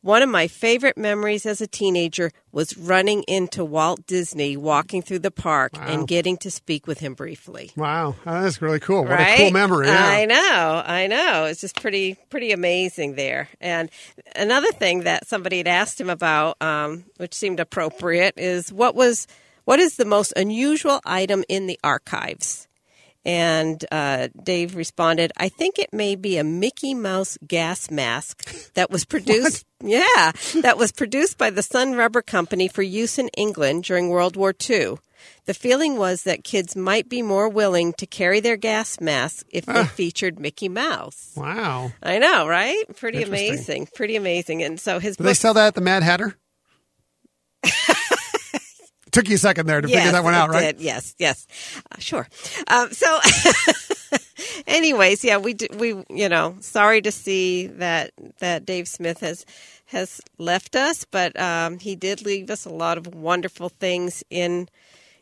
Speaker 2: One of my favorite memories as a teenager was running into Walt Disney walking through the park and getting to speak with him briefly.
Speaker 1: Wow, that's really cool. What a cool memory. Yeah.
Speaker 2: I know. It's just pretty amazing there. And another thing that somebody had asked him about, which seemed appropriate, is what is the most unusual item in the archives? And Dave responded, I think it may be a Mickey Mouse gas mask that was produced. That was produced by the Sun Rubber Company for use in England during World War II. The feeling was that kids might be more willing to carry their gas masks if they featured Mickey Mouse.
Speaker 1: Wow.
Speaker 2: I know, right? Pretty amazing. And so his
Speaker 1: Do they sell that at the Mad Hatter? Took you a second there to figure that one out, right?
Speaker 2: Did. Yes. Sure. So anyways, sorry to see that Dave Smith has left us, but he did leave us a lot of wonderful things in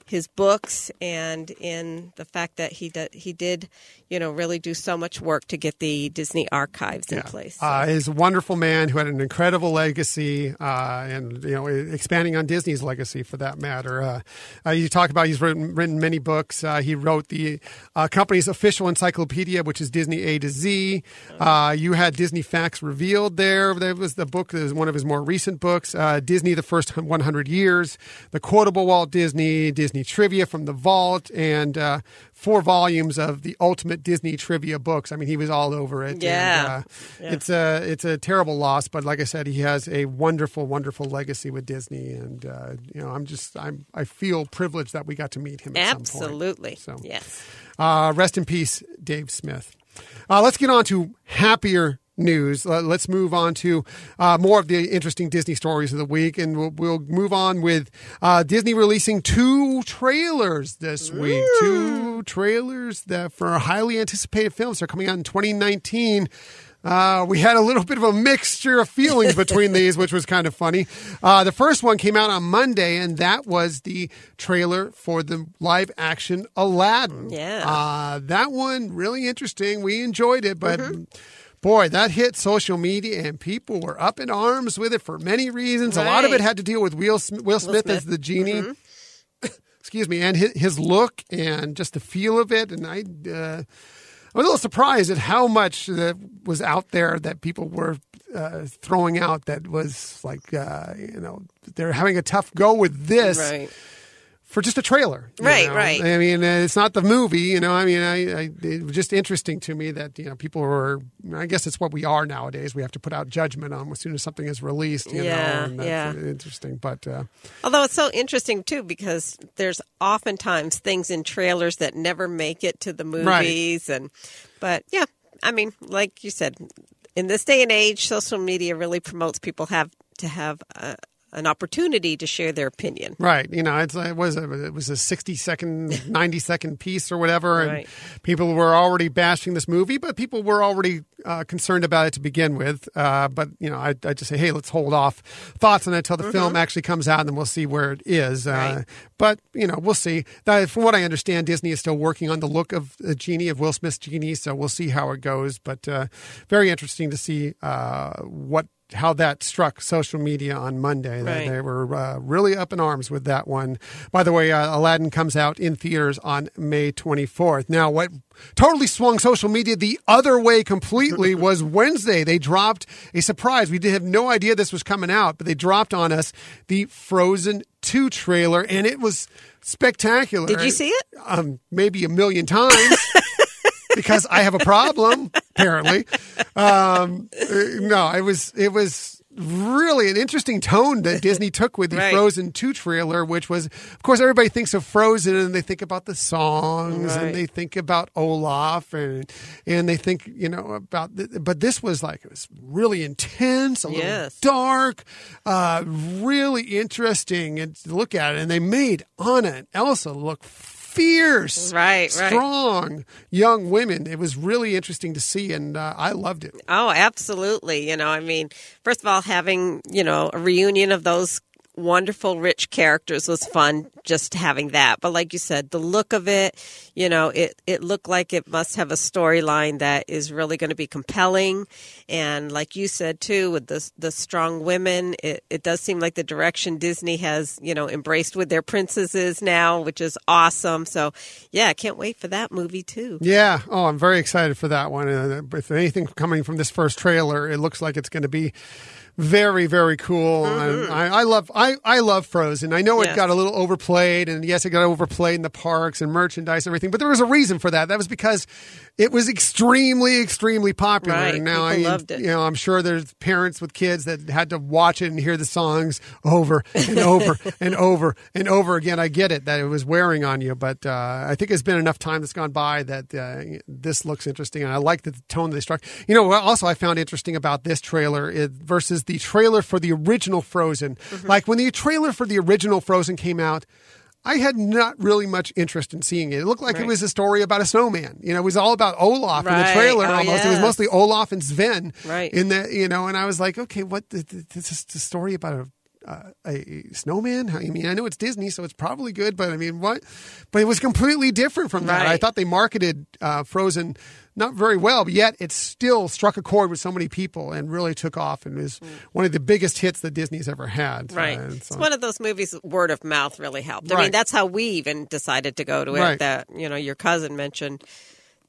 Speaker 2: his books and in the fact that he did really do so much work to get the Disney archives in place.
Speaker 1: He's a wonderful man who had an incredible legacy, and expanding on Disney's legacy for that matter. You talk about he's written many books. He wrote the company's official encyclopedia, which is Disney A to Z. You had Disney Facts Revealed there. That was the book that was one of his more recent books. Disney: The First 100 Years, The Quotable Walt Disney, Disney Trivia from the Vault, and 4 volumes of the Ultimate Disney Trivia books. I mean, he was all over it.
Speaker 2: Yeah.
Speaker 1: And, it's a terrible loss, but like I said, he has a wonderful, wonderful legacy with Disney, and I feel privileged that we got to meet him at some point.
Speaker 2: Absolutely.
Speaker 1: So,
Speaker 2: yes.
Speaker 1: Rest in peace, Dave Smith. Let's get on to happier news. Let's move on to more of the interesting Disney stories of the week, and we'll move on with Disney releasing 2 trailers this week. 2 trailers that for highly anticipated films are coming out in 2019. We had a little bit of a mixture of feelings between these, which was kind of funny. The first one came out on Monday, and that was the trailer for the live-action Aladdin.
Speaker 2: Yeah.
Speaker 1: That one, really interesting. We enjoyed it, but boy, that hit social media, and people were up in arms with it for many reasons.
Speaker 2: Right.
Speaker 1: A lot of it had to deal with Will Smith as the genie. Excuse me, and his look and just the feel of it. And I was a little surprised at how much that was out there that people were throwing out that was like, they're having a tough go with this.
Speaker 2: Right.
Speaker 1: For just a trailer.
Speaker 2: Right,
Speaker 1: know?
Speaker 2: right.
Speaker 1: I mean, it's not the movie, it was just interesting to me that, people were, I guess it's what we are nowadays. We have to put out judgment on as soon as something is released, know, and that's interesting. But,
Speaker 2: although it's so interesting too, because there's oftentimes things in trailers that never make it to the movies.
Speaker 1: Right.
Speaker 2: But yeah, I mean, like you said, in this day and age, social media really promotes people have to have an opportunity to share their opinion.
Speaker 1: Right. It was a 60-second, 90-second piece or whatever. And
Speaker 2: Right.
Speaker 1: people were already bashing this movie, but people were already concerned about it to begin with. But, I just say, hey, let's hold off thoughts on it until the film actually comes out, and then we'll see where it is.
Speaker 2: Right.
Speaker 1: But, we'll see. From what I understand, Disney is still working on the look of the genie, of Will Smith's genie, so we'll see how it goes. But very interesting to see how that struck social media on Monday.
Speaker 2: Right.
Speaker 1: They were really up in arms with that one. By the way, Aladdin comes out in theaters on May 24th. Now, what totally swung social media the other way completely was Wednesday. They dropped a surprise. We did have no idea this was coming out, but they dropped on us the Frozen 2 trailer, and it was spectacular.
Speaker 2: Did you see it?
Speaker 1: Maybe a million times. Because I have a problem, apparently. No, it was really an interesting tone that Disney took with the
Speaker 2: Right.
Speaker 1: Frozen 2 trailer, which was, of course, everybody thinks of Frozen and they think about the songs
Speaker 2: Right.
Speaker 1: and they think about Olaf and they think, but this was like, it was really intense, a little
Speaker 2: Yes.
Speaker 1: dark, really interesting to look at it. And they made Anna and Elsa look fierce,
Speaker 2: Right.
Speaker 1: strong young women. It was really interesting to see, and I loved it.
Speaker 2: Oh, absolutely. First of all, having, a reunion of those wonderful, rich characters was fun, just having that. But like you said, the look of it, it looked like it must have a storyline that is really going to be compelling. And like you said, too, with the strong women, it does seem like the direction Disney has, embraced with their princesses now, which is awesome. So, yeah, I can't wait for that movie, too.
Speaker 1: Yeah. Oh, I'm very excited for that one. If anything coming from this first trailer, it looks like it's going to be very, very cool. And I love Frozen. I know it got a little overplayed, and yes, it got overplayed in the parks and merchandise and everything, but there was a reason for that. That was because it was extremely, extremely popular.
Speaker 2: Right.
Speaker 1: And now
Speaker 2: People loved it.
Speaker 1: I'm sure there's parents with kids that had to watch it and hear the songs over and over and over and over again. I get it that it was wearing on you, but I think it's been enough time that's gone by that this looks interesting, and I like the tone they struck. What also I found interesting about this trailer versus the trailer for the original Frozen. Like when the trailer for the original Frozen came out, I had not really much interest in seeing it. It looked like it was a story about a snowman. It was all about Olaf in the trailer almost. It was mostly Olaf and Sven in the, and I was like, okay, what, this is a story about a snowman? I mean, I know it's Disney, so it's probably good, but I mean, what? But it was completely different from that.
Speaker 2: Right.
Speaker 1: I thought they marketed Frozen not very well, but yet it still struck a chord with so many people and really took off and was one of the biggest hits that Disney's ever had.
Speaker 2: Right. It's one of those movies, word of mouth really helped. I
Speaker 1: Right.
Speaker 2: mean, that's how we even decided to go to it.
Speaker 1: Right.
Speaker 2: That, your cousin mentioned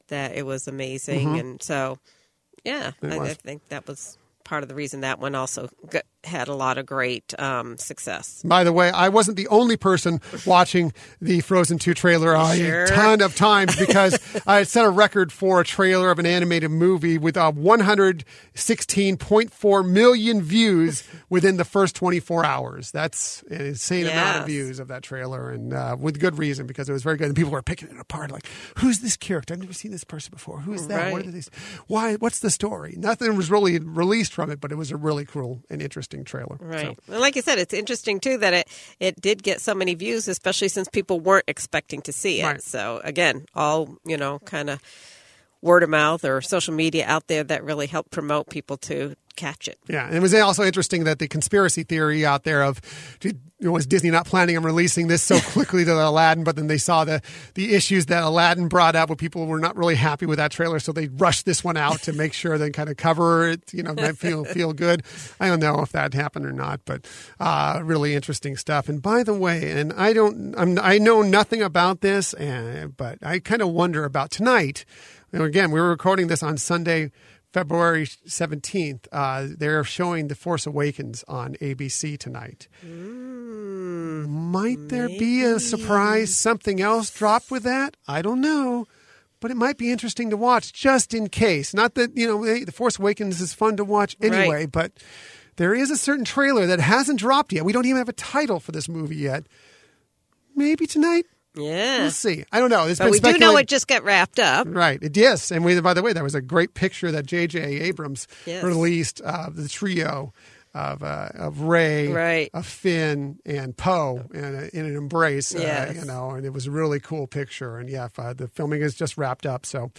Speaker 2: that it was amazing. And so, yeah, I think that was part of the reason that one also had a lot of great success.
Speaker 1: By the way, I wasn't the only person watching the Frozen 2 trailer a ton of times because I had set a record for a trailer of an animated movie with 116.4 million views within the first 24 hours. That's an insane amount of views of that trailer, and with good reason, because it was very good. And people were picking it apart like, who's this character? I've never seen this person before. Who is that?
Speaker 2: Right.
Speaker 1: What are these? Why? What's the story? Nothing was really released from it, but it was a really cool and interesting trailer.
Speaker 2: Right.
Speaker 1: So.
Speaker 2: And like you said, it's interesting, too, that it did get so many views, especially since people weren't expecting to see it.
Speaker 1: Right.
Speaker 2: So, again, all, kind of word of mouth or social media out there that really helped promote people to catch it.
Speaker 1: Yeah, and it was also interesting that the conspiracy theory out there of was Disney not planning on releasing this so quickly to Aladdin, but then they saw the issues that Aladdin brought up where people were not really happy with that trailer, so they rushed this one out to make sure they kind of cover it, feel good. I don't know if that happened or not, but really interesting stuff. And by the way, and I know nothing about this, but I kind of wonder about tonight. And again, we were recording this on Sunday, February 17th. They're showing The Force Awakens on ABC tonight. Might there be a surprise, something else dropped with that? I don't know. But it might be interesting to watch just in case. Not that, The Force Awakens is fun to watch anyway, but there is a certain trailer that hasn't dropped yet. We don't even have a title for this movie yet. Maybe tonight?
Speaker 2: Yeah.
Speaker 1: We'll see. I don't know.
Speaker 2: But we do know it just got wrapped up.
Speaker 1: Right. It is. And by the way, there was a great picture that J.J. Abrams released of the trio of Rey, of Finn, and Poe in an embrace, and it was a really cool picture. And the filming is just wrapped up. So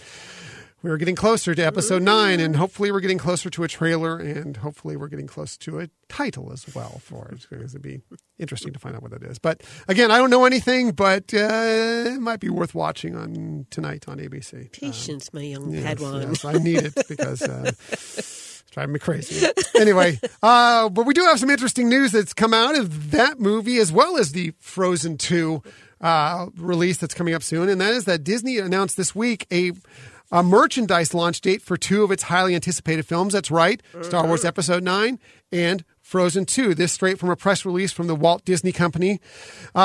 Speaker 1: we're getting closer to episode 9, and hopefully we're getting closer to a trailer, and hopefully we're getting close to a title as well for it. It's going to be interesting to find out what that is. But again, I don't know anything, but it might be worth watching tonight on ABC.
Speaker 2: Patience, my young Padawan.
Speaker 1: Yes, I need it because it's driving me crazy. Anyway, but we do have some interesting news that's come out of that movie as well as the Frozen 2 release that's coming up soon, and that is that Disney announced this week a merchandise launch date for 2 of its highly anticipated films. That's right, Star Wars Episode 9 and Frozen 2. This straight from a press release from the Walt Disney Company.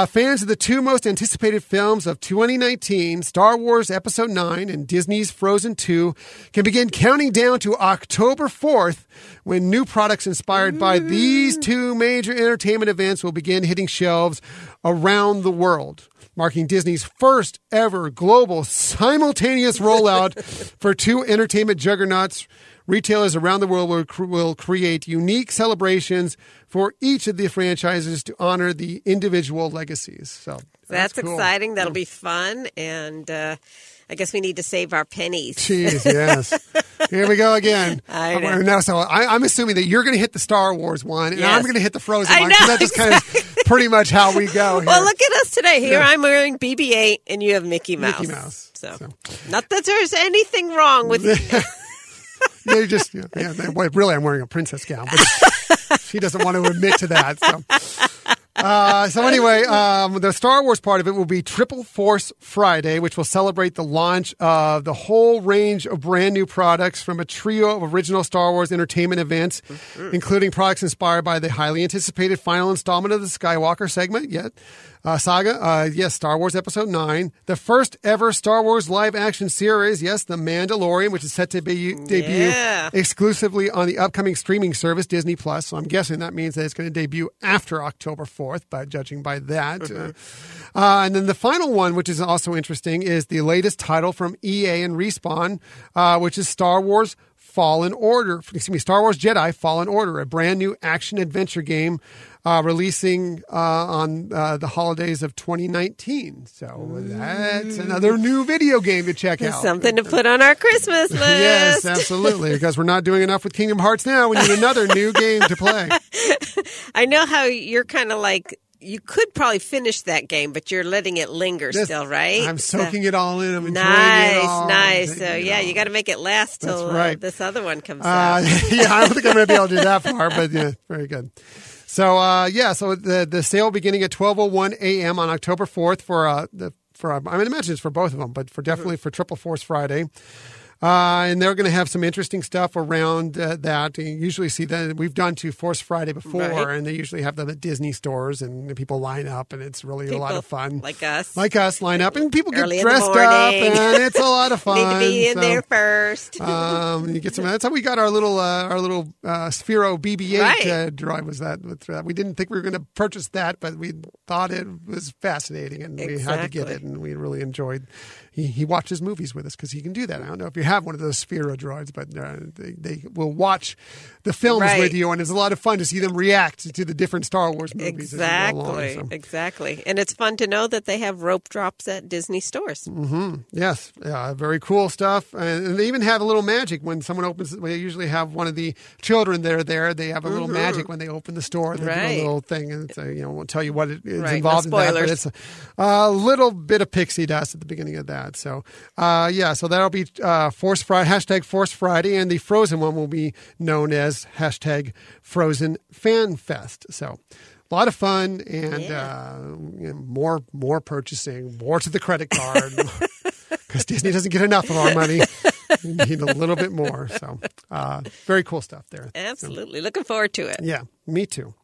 Speaker 1: Fans of the 2 most anticipated films of 2019, Star Wars Episode 9 and Disney's Frozen 2, can begin counting down to October 4th when new products inspired by these 2 major entertainment events will begin hitting shelves around the world, marking Disney's first ever global simultaneous rollout for 2 entertainment juggernauts. Retailers around the world will create unique celebrations for each of the franchises to honor the individual legacies. So
Speaker 2: that's
Speaker 1: cool.
Speaker 2: Exciting. That'll be fun. And I guess we need to save our pennies.
Speaker 1: Jeez, yes. Here we go again.
Speaker 2: I know.
Speaker 1: So I'm assuming that you're going to hit the Star Wars one, and
Speaker 2: yes.
Speaker 1: I'm going to hit the Frozen one.
Speaker 2: Know,
Speaker 1: That's just kind of pretty much how we go here.
Speaker 2: Well, look at us today. Here I'm wearing BB-8, and you have Mickey Mouse.
Speaker 1: Mickey Mouse.
Speaker 2: So. Not that there's anything wrong with
Speaker 1: They just, really, I'm wearing a princess gown, but she doesn't want to admit to that. So anyway, the Star Wars part of it will be Triple Force Friday, which will celebrate the launch of the whole range of brand new products from a trio of original Star Wars entertainment events, including products inspired by the highly anticipated final installment of the Skywalker saga. Yes, Star Wars Episode 9, the first ever Star Wars live action series. Yes, The Mandalorian, which is set to debut exclusively on the upcoming streaming service, Disney Plus. So I'm guessing that means that it's going to debut after October 4th, by judging by that. And then the final one, which is also interesting, is the latest title from EA and Respawn, which is Star Wars Jedi Fallen Order, a brand new action adventure game releasing on the holidays of 2019. So that's another new video game to check out.
Speaker 2: Something to put on our Christmas list.
Speaker 1: Yes, absolutely, because we're not doing enough with Kingdom Hearts now. We need another new game to play.
Speaker 2: I know how you're kind of like, you could probably finish that game, but you're letting it linger still, right?
Speaker 1: I'm soaking it all in. I'm enjoying it all.
Speaker 2: Nice. So, you got to make it last till this other one comes out.
Speaker 1: Yeah, I don't think I'm going to be able to do that far, but yeah, very good. So, so the sale beginning at 12:01 a.m. on October 4th for I imagine it's for both of them, but definitely for Triple Force Friday. And they're going to have some interesting stuff around that. You usually see that we've done to Force Friday before, and they usually have them at Disney stores, and people line up, and it's really a lot of fun.
Speaker 2: Like us
Speaker 1: line up, and people get
Speaker 2: Early in the
Speaker 1: dressed up, and it's a lot of fun.
Speaker 2: Need to be in there first.
Speaker 1: You get some. That's how we got our little Sphero BB-8 droid. Was that? We didn't think we were going to purchase that, but we thought it was fascinating, and we had to get it, and we really enjoyed. He watches movies with us because he can do that. I don't know if you have one of those Sphero droids, but they will watch the films with you, and it's a lot of fun to see them react to the different Star Wars movies.
Speaker 2: Exactly. And it's fun to know that they have rope drops at Disney stores.
Speaker 1: Mm-hmm. Yes, very cool stuff. And they even have a little magic when someone opens. They usually have one of the children that are there. They have a little magic when they open the store. They do a little thing, and it's won't tell you what is involved in that. But it's a little bit of pixie dust at the beginning of that. So, so that'll be Force Friday, hashtag Force Friday, and the Frozen one will be known as hashtag Frozen Fan Fest. So, a lot of fun and more purchasing, more to the credit card because Disney doesn't get enough of our money. We need a little bit more. So, very cool stuff there.
Speaker 2: Absolutely. Looking forward to it.
Speaker 1: Yeah, me too.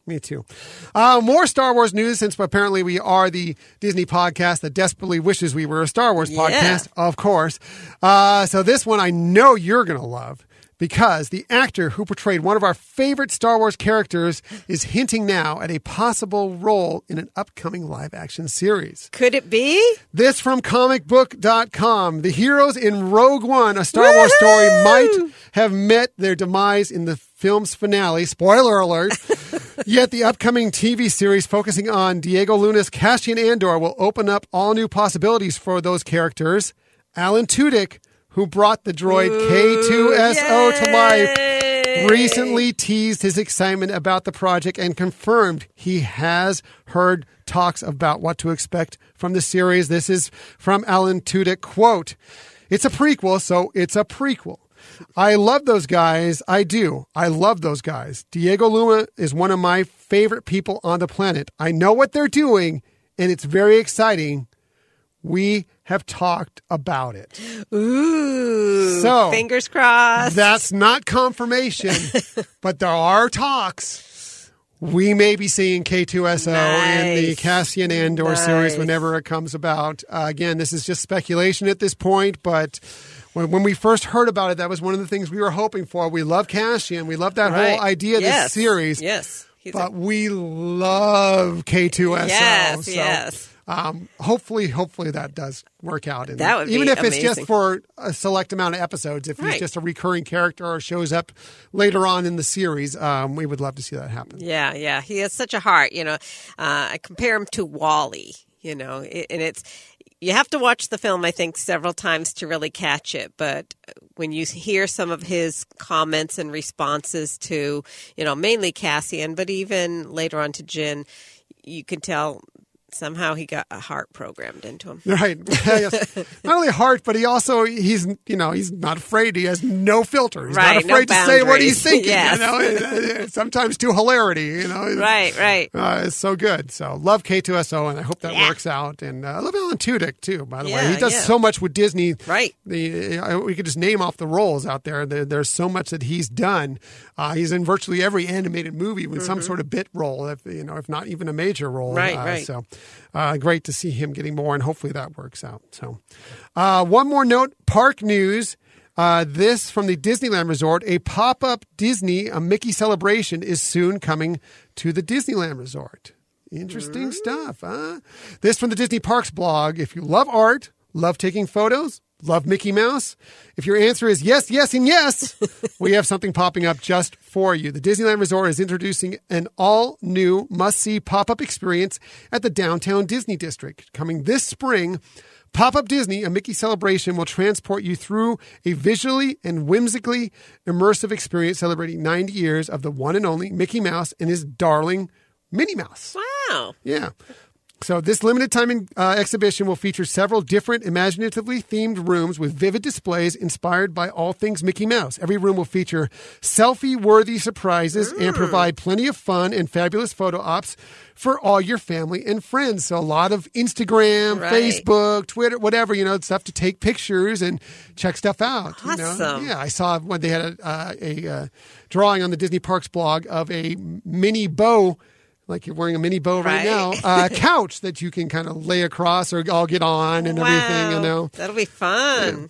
Speaker 1: More Star Wars news, since apparently we are the Disney podcast that desperately wishes we were a Star Wars podcast, of course. So this one I know you're going to love, because the actor who portrayed one of our favorite Star Wars characters is hinting now at a possible role in an upcoming live-action series.
Speaker 2: Could it be?
Speaker 1: This from comicbook.com. The heroes in Rogue One, a Star Wars story, might have met their demise in the film's finale. Spoiler alert. Yet the upcoming TV series focusing on Diego Luna's Cassian Andor will open up all new possibilities for those characters. Alan Tudyk, who brought the droid K2SO to life, recently teased his excitement about the project and confirmed he has heard talks about what to expect from the series. This is from Alan Tudyk, quote, "It's a prequel, so it's a prequel. I love those guys. I do. I love those guys. Diego Luna is one of my favorite people on the planet. I know what they're doing, and it's very exciting. We have talked about it."
Speaker 2: Ooh,
Speaker 1: so
Speaker 2: fingers crossed.
Speaker 1: That's not confirmation, but there are talks. We may be seeing K2SO in the Cassian Andor series whenever it comes about. Again, this is just speculation at this point, but when we first heard about it, that was one of the things we were hoping for. We love Cassian. We love that whole idea of this series.
Speaker 2: Yes.
Speaker 1: But we love K2SO.
Speaker 2: Yes.
Speaker 1: Hopefully that does work out. And
Speaker 2: that would be
Speaker 1: even if
Speaker 2: amazing.
Speaker 1: it's just for a select amount of episodes, if he's just a recurring character or shows up later on in the series, we would love to see that happen.
Speaker 2: Yeah. He has such a heart. I compare him to Wall-E. And it's. You have to watch the film, I think, several times to really catch it. But when you hear some of his comments and responses to, mainly Cassian, but even later on to Jyn, you can tell somehow he got a heart programmed into him.
Speaker 1: Right. Yes. Not only a heart, but he's not afraid. He has no filter. He's not afraid to say what he's thinking. Sometimes to hilarity.
Speaker 2: Right.
Speaker 1: It's so good. So love K2SO, and I hope that works out. And I love Alan Tudyk too. By the way, he does so much with Disney.
Speaker 2: Right.
Speaker 1: We could just name off the roles out there. There's so much that he's done. He's in virtually every animated movie with some sort of bit role, if not even a major role.
Speaker 2: Right.
Speaker 1: So. Great to see him getting more, and hopefully that works out. So, one more note, park news. This from the Disneyland Resort. A pop-up Disney, a Mickey celebration is soon coming to the Disneyland Resort. Interesting stuff. This from the Disney Parks blog. If you love art, love taking photos, love Mickey Mouse? If your answer is yes, and yes, we have something popping up just for you. The Disneyland Resort is introducing an all-new must-see pop-up experience at the downtown Disney District. Coming this spring, Pop-Up Disney, a Mickey celebration, will transport you through a visually and whimsically immersive experience celebrating 90 years of the one and only Mickey Mouse and his darling Minnie Mouse.
Speaker 2: Wow.
Speaker 1: Yeah. So this limited time exhibition will feature several different imaginatively themed rooms with vivid displays inspired by all things Mickey Mouse. Every room will feature selfie-worthy surprises and provide plenty of fun and fabulous photo ops for all your family and friends. So a lot of Instagram, Facebook, Twitter, whatever, stuff to take pictures and check stuff out.
Speaker 2: Awesome.
Speaker 1: Yeah, I saw when they had a drawing on the Disney Parks blog of a mini bow, like you're wearing a mini bow right now, couch that you can kind of lay across or all get on and everything,
Speaker 2: That'll be fun.
Speaker 1: Yeah.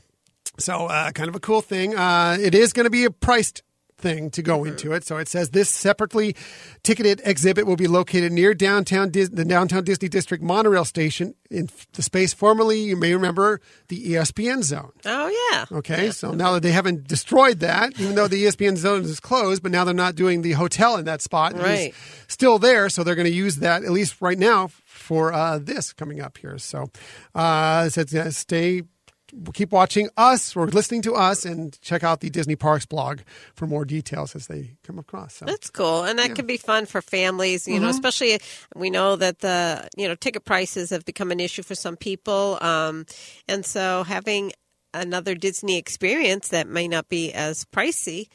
Speaker 1: So kind of a cool thing. It is going to be a priced thing to go into it. So it says this separately ticketed exhibit will be located near the downtown Disney District monorail station in the space formerly, you may remember, the ESPN zone.
Speaker 2: Oh, yeah.
Speaker 1: Okay,
Speaker 2: yeah.
Speaker 1: so now that they haven't destroyed that, even though the ESPN zone is closed, but now they're not doing the hotel in that spot.
Speaker 2: Right.
Speaker 1: It's still there, so they're going to use that, at least right now, for this coming up here. So it says keep watching us or listening to us and check out the Disney Parks blog for more details as they come across. So.
Speaker 2: That's cool. And that can be fun for families, especially we know that the, ticket prices have become an issue for some people. And so having another Disney experience that may not be as pricey,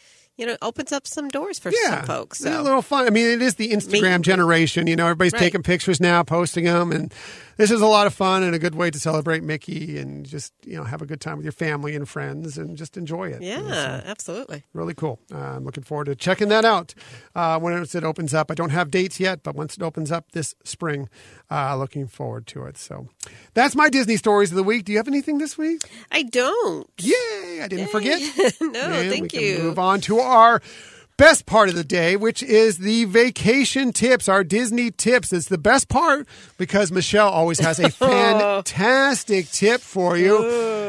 Speaker 2: opens up some doors for some folks. So.
Speaker 1: A little fun. I mean, it is the Instagram generation. Everybody's taking pictures now, posting them, and this is a lot of fun and a good way to celebrate Mickey and just, have a good time with your family and friends and just enjoy it.
Speaker 2: Yeah, absolutely.
Speaker 1: Really cool. I'm looking forward to checking that out when it opens up. I don't have dates yet, but once it opens up this spring, looking forward to it. So that's my Disney stories of the week. Do you have anything this week?
Speaker 2: I don't.
Speaker 1: Yay! I didn't forget.
Speaker 2: No,
Speaker 1: and
Speaker 2: thank
Speaker 1: we
Speaker 2: you.
Speaker 1: Can move on to our best part of the day, which is the vacation tips, our Disney tips. It's the best part because Michelle always has a fantastic tip for you.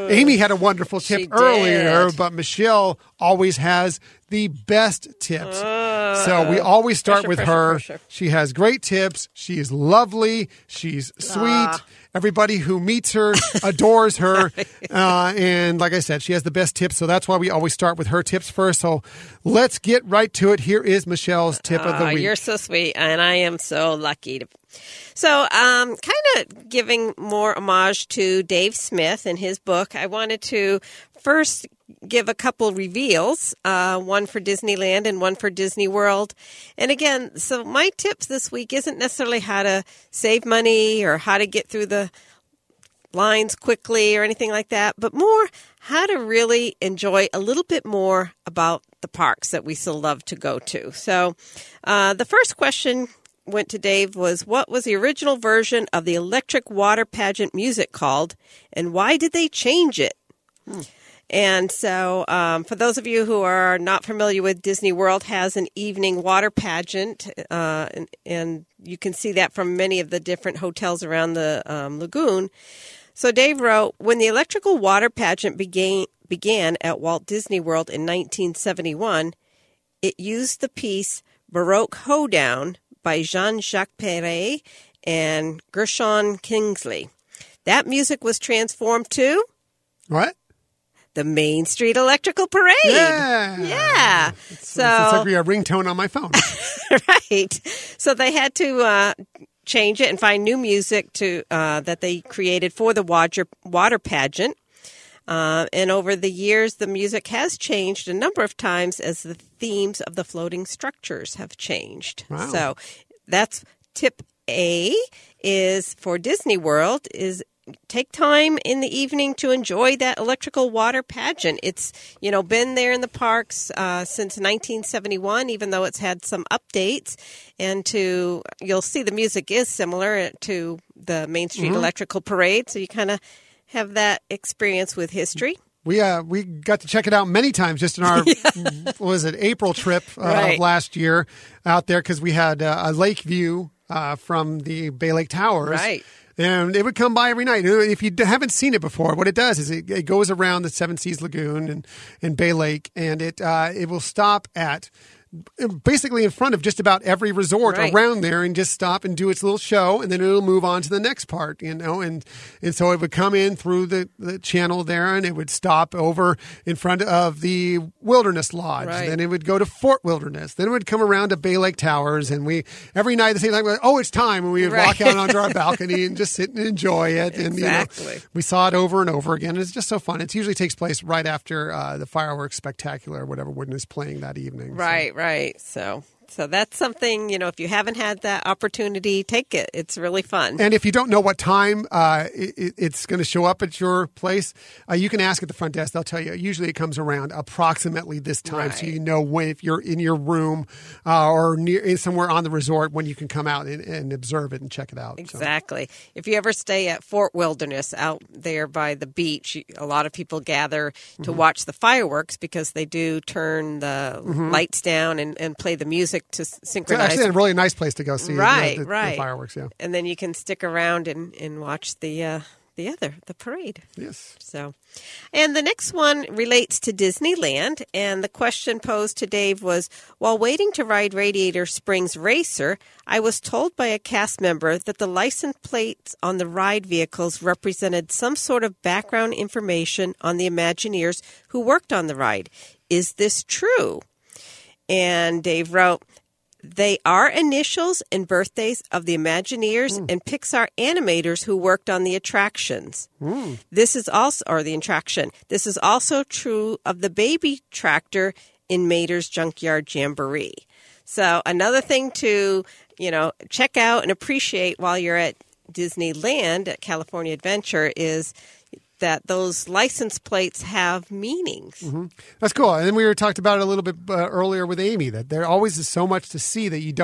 Speaker 1: Amy had a wonderful tip earlier, but Michelle always has the best tips. So we always start with her.
Speaker 2: Pressure.
Speaker 1: She has great tips. She's lovely. She's sweet. Everybody who meets her adores her. And like I said, she has the best tips. So that's why we always start with her tips first. So let's get right to it. Here is Michelle's tip of the week.
Speaker 2: You're so sweet. And I am so lucky to. So kind of giving more homage to Dave Smith and his book, I wanted to first give a couple reveals, one for Disneyland and one for Disney World. And again, so my tips this week isn't necessarily how to save money or how to get through the lines quickly or anything like that, but more how to really enjoy a little bit more about the parks that we so love to go to. So the first question went to Dave was, what was the original version of the electric water pageant music called, and why did they change it? And so for those of you who are not familiar with, Disney World has an evening water pageant, and you can see that from many of the different hotels around the lagoon. So Dave wrote, when the electrical water pageant began at Walt Disney World in 1971, it used the piece Baroque Hoedown by Jean-Jacques Perret and Gershon Kingsley. That music was transformed to...
Speaker 1: What?
Speaker 2: The Main Street Electrical Parade. Yeah.
Speaker 1: It's like a ringtone on my phone.
Speaker 2: Right. So they had to change it and find new music to that they created for the water pageant. And over the years, the music has changed a number of times as the themes of the floating structures have changed.
Speaker 1: Wow.
Speaker 2: So that's tip A is for Disney World is take time in the evening to enjoy that electrical water pageant. It's, been there in the parks since 1971, even though it's had some updates. And you'll see the music is similar to the Main Street Electrical Parade. So you kind of have that experience with history. We
Speaker 1: got to check it out many times just in our, April trip of last year out there because we had a lake view from the Bay Lake Towers.
Speaker 2: Right.
Speaker 1: And it would come by every night. If you haven't seen it before, what it does is it goes around the Seven Seas Lagoon and Bay Lake, and it will stop at basically in front of just about every resort around there, and just stop and do its little show, and then it'll move on to the next part, and so it would come in through the channel there, and it would stop over in front of the Wilderness Lodge. Then it would go to Fort Wilderness. Then it would come around to Bay Lake Towers, and we every night at the same time, it's time, and we would walk out onto our balcony and just sit and enjoy it.
Speaker 2: Exactly.
Speaker 1: And we saw it over and over again. It's just so fun. It usually takes place right after the fireworks spectacular, or whatever Wooden is playing that evening.
Speaker 2: Right. So that's something, if you haven't had that opportunity, take it. It's really fun.
Speaker 1: And if you don't know what time it's going to show up at your place, you can ask at the front desk. They'll tell you. Usually it comes around approximately this time, so you know when, if you're in your room or somewhere on the resort, when you can come out and observe it and check it out.
Speaker 2: Exactly. So. If you ever stay at Fort Wilderness out there by the beach, a lot of people gather to watch the fireworks because they do turn the lights down and play the music to synchronize.
Speaker 1: It's actually a really nice place to go see the fireworks. Yeah,
Speaker 2: and then you can stick around and watch the parade.
Speaker 1: Yes.
Speaker 2: So, and the next one relates to Disneyland, and the question posed to Dave was: while waiting to ride Radiator Springs Racer, I was told by a cast member that the license plates on the ride vehicles represented some sort of background information on the Imagineers who worked on the ride. Is this true? And Dave wrote, they are initials and birthdays of the Imagineers and Pixar animators who worked on the attractions. This is also, or the attraction. This is also true of the baby tractor in Mater's Junkyard Jamboree. So another thing to, check out and appreciate while you're at Disneyland at California Adventure is that those license plates have meanings.
Speaker 1: That's cool. And then we talked about it a little bit earlier with Amy, that there always is so much to see that you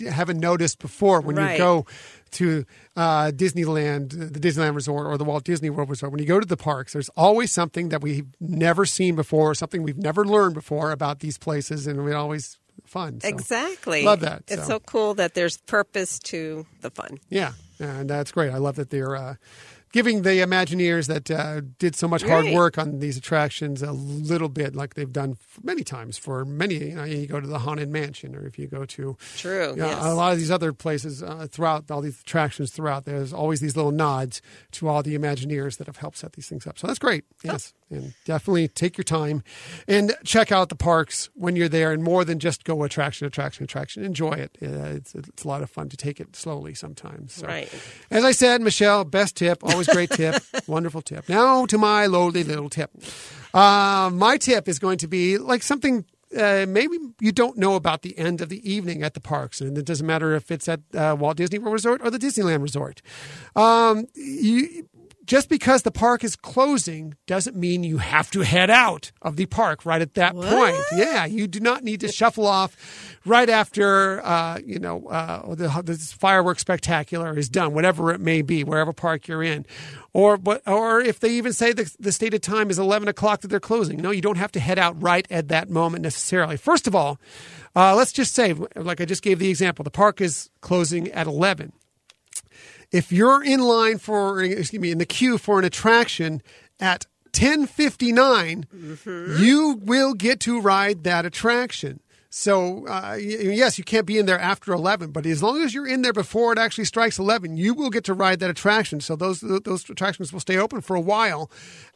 Speaker 1: haven't noticed before when you go to Disneyland, the Disneyland Resort, or the Walt Disney World Resort. When you go to the parks, there's always something that we've never seen before, something we've never learned before about these places, and we always fun. So
Speaker 2: exactly.
Speaker 1: Love that.
Speaker 2: It's so cool that there's purpose to the fun.
Speaker 1: Yeah, and that's great. I love that they're giving the Imagineers that did so much hard work on these attractions a little bit, like they've done many times for many. You go to the Haunted Mansion, or if you go to a lot of these other places throughout all these attractions throughout, there's always these little nods to all the Imagineers that have helped set these things up. So that's great. Yes. And definitely take your time and check out the parks when you're there, and more than just go attraction. Enjoy it. It's a lot of fun to take it slowly sometimes. So, as I said, Michelle, best tip, always great tip, wonderful tip. Now to my lowly little tip. My tip is going to be like something maybe you don't know about the end of the evening at the parks, and it doesn't matter if it's at Walt Disney World Resort or the Disneyland Resort. Just because the park is closing doesn't mean you have to head out of the park right at that point. Yeah, you do not need to shuffle off right after, the fireworks spectacular is done, whatever it may be, wherever park you're in. Or if they even say the stated time is 11 o'clock that they're closing. No, you don't have to head out right at that moment necessarily. First of all, let's just say, like I just gave the example, the park is closing at 11. If you're in line in the queue for an attraction at 10:59, you will get to ride that attraction. So, yes, you can't be in there after 11, but as long as you're in there before it actually strikes 11, you will get to ride that attraction. So those attractions will stay open for a while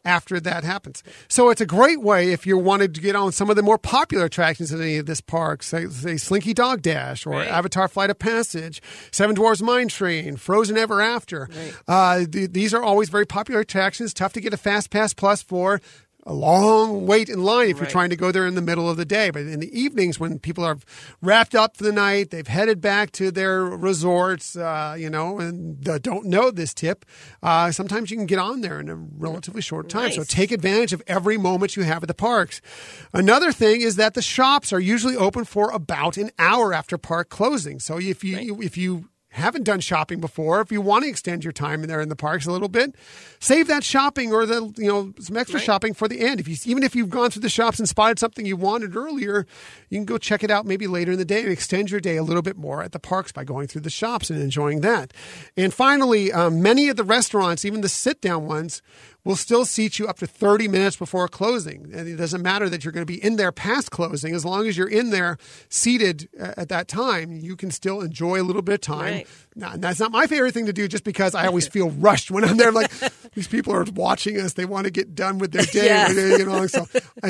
Speaker 1: after that happens. So it's a great way if you wanted to get on some of the more popular attractions in any of this park, say Slinky Dog Dash or Avatar Flight of Passage, Seven Dwarfs Mine Train, Frozen Ever After. These are always very popular attractions, tough to get a Fast Pass Plus for. A long wait in line if you're trying to go there in the middle of the day. But in the evenings when people are wrapped up for the night, they've headed back to their resorts, and don't know this tip, sometimes you can get on there in a relatively short time. So take advantage of every moment you have at the parks. Another thing is that the shops are usually open for about an hour after park closing. So if you haven't done shopping before, if you want to extend your time in there in the parks a little bit, save that shopping or some extra shopping for the end. Even if you've gone through the shops and spotted something you wanted earlier, you can go check it out maybe later in the day and extend your day a little bit more at the parks by going through the shops and enjoying that. And finally, many of the restaurants, even the sit-down ones, will still seat you up to 30 minutes before closing. And it doesn't matter that you're going to be in there past closing. As long as you're in there seated at that time, you can still enjoy a little bit of time.
Speaker 2: Right.
Speaker 1: Now, and that's not my favorite thing to do, just because I always feel rushed when I'm there. I'm like, these people are watching us. They want to get done with their day.
Speaker 2: Yes.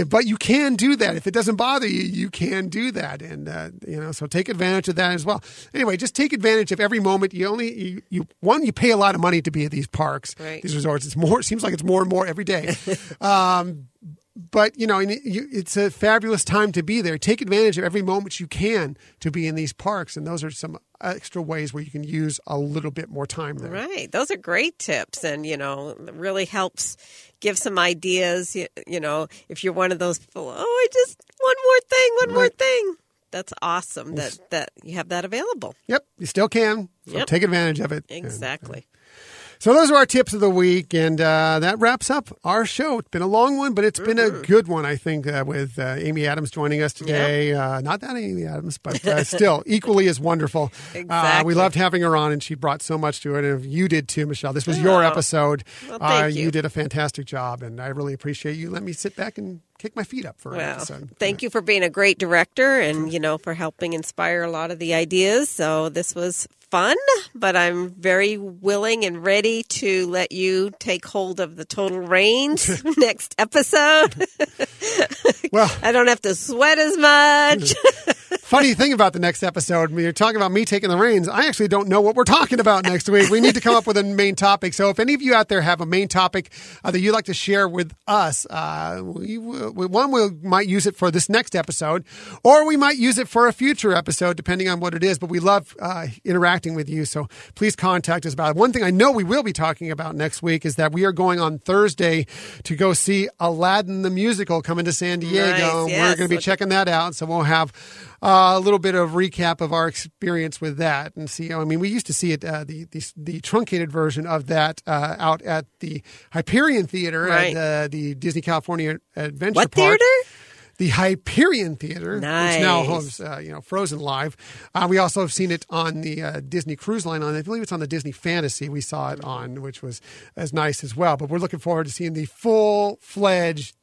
Speaker 1: But you can do that. If it doesn't bother you, you can do that. And, so take advantage of that as well. Anyway, just take advantage of every moment. You pay a lot of money to be at these parks,
Speaker 2: right.
Speaker 1: these resorts. It seems like it's more and more every day. But, it's a fabulous time to be there. Take advantage of every moment you can to be in these parks. And those are some extra ways where you can use a little bit more time there.
Speaker 2: Right. Those are great tips. And, really helps give some ideas. If you're one of those people, I just one more thing. That's awesome that you have that available.
Speaker 1: Yep. You still can. So take advantage of it.
Speaker 2: Exactly.
Speaker 1: So those are our tips of the week, and that wraps up our show. It's been a long one, but it's been a good one, I think, with Amy Adams joining us today. Yep. Not that Amy Adams, but still equally as wonderful.
Speaker 2: Exactly.
Speaker 1: We loved having her on, and she brought so much to it, and you did too, Michelle. This was your episode.
Speaker 2: Well, thank you.
Speaker 1: You did a fantastic job, and I really appreciate you letting me sit back and kick my feet up for an episode.
Speaker 2: Thank you for being a great director and, for helping inspire a lot of the ideas. So this was fun, but I'm very willing and ready to let you take hold of the total reins next episode.
Speaker 1: Well,
Speaker 2: I don't have to sweat as much.
Speaker 1: Funny thing about the next episode, when you're talking about me taking the reins, I actually don't know what we're talking about next week. We need to come up with a main topic. So if any of you out there have a main topic that you'd like to share with us, we might use it for this next episode, or we might use it for a future episode, depending on what it is. But we love interacting with you. So please contact us about it. One thing I know we will be talking about next week is that we are going on Thursday to go see Aladdin the musical coming to San Diego.
Speaker 2: Nice, yes.
Speaker 1: We're going to be checking that out. So we'll have a little bit of recap of our experience with that and see. I mean, we used to see it, the truncated version of that out at the Hyperion Theater at the Disney California Adventure Park.
Speaker 2: What theater?
Speaker 1: The Hyperion Theater,
Speaker 2: nice.
Speaker 1: Which now hosts, Frozen Live. We also have seen it on the Disney Cruise Line. I believe it's on the Disney Fantasy we saw it on, which was as nice as well. But we're looking forward to seeing the full-fledged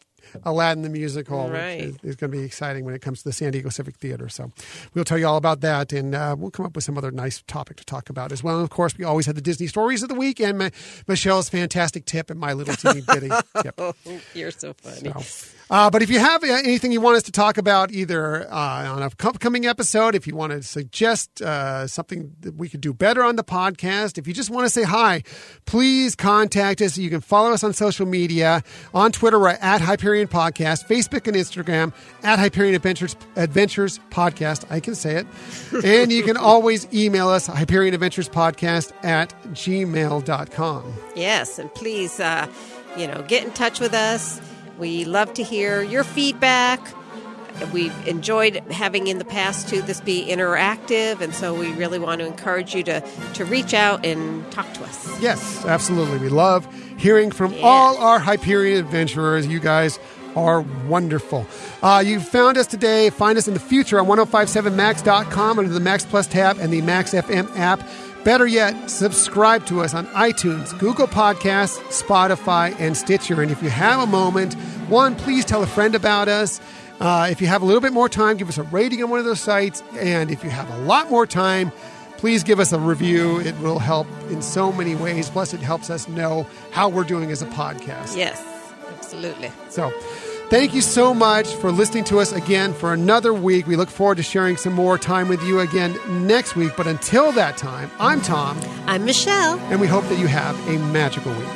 Speaker 1: Aladdin the musical,
Speaker 2: right.
Speaker 1: which is going to be exciting when it comes to the San Diego Civic Theater. So we'll tell you all about that, and we'll come up with some other nice topic to talk about as well. And of course, we always have the Disney Stories of the Week and Michelle's fantastic tip and my little teeny bitty tip.
Speaker 2: Oh, you're so funny.
Speaker 1: But if you have anything you want us to talk about, either on an upcoming episode, if you want to suggest something that we could do better on the podcast, if you just want to say hi, please contact us. You can follow us on social media. On Twitter, we're at Hyperion Podcast, Facebook and Instagram, at Hyperion Adventures Podcast. I can say it. And you can always email us, HyperionAdventuresPodcast@gmail.com.
Speaker 2: Yes, and please, get in touch with us. We love to hear your feedback. We've enjoyed having in the past, too, this be interactive, and so we really want to encourage you to reach out and talk to us.
Speaker 1: Yes, absolutely. We love hearing from all our Hyperion adventurers. You guys are wonderful. You found us today. Find us in the future on 1057max.com under the Max Plus tab and the Max FM app. Better yet, subscribe to us on iTunes, Google Podcasts, Spotify, and Stitcher. And if you have a moment, please tell a friend about us. If you have a little bit more time, give us a rating on one of those sites. And if you have a lot more time, please give us a review. It will help in so many ways. Plus, it helps us know how we're doing as a podcast.
Speaker 2: Yes, absolutely.
Speaker 1: So, thank you so much for listening to us again for another week. We look forward to sharing some more time with you again next week. But until that time, I'm Tom.
Speaker 2: I'm Michelle.
Speaker 1: And we hope that you have a magical week.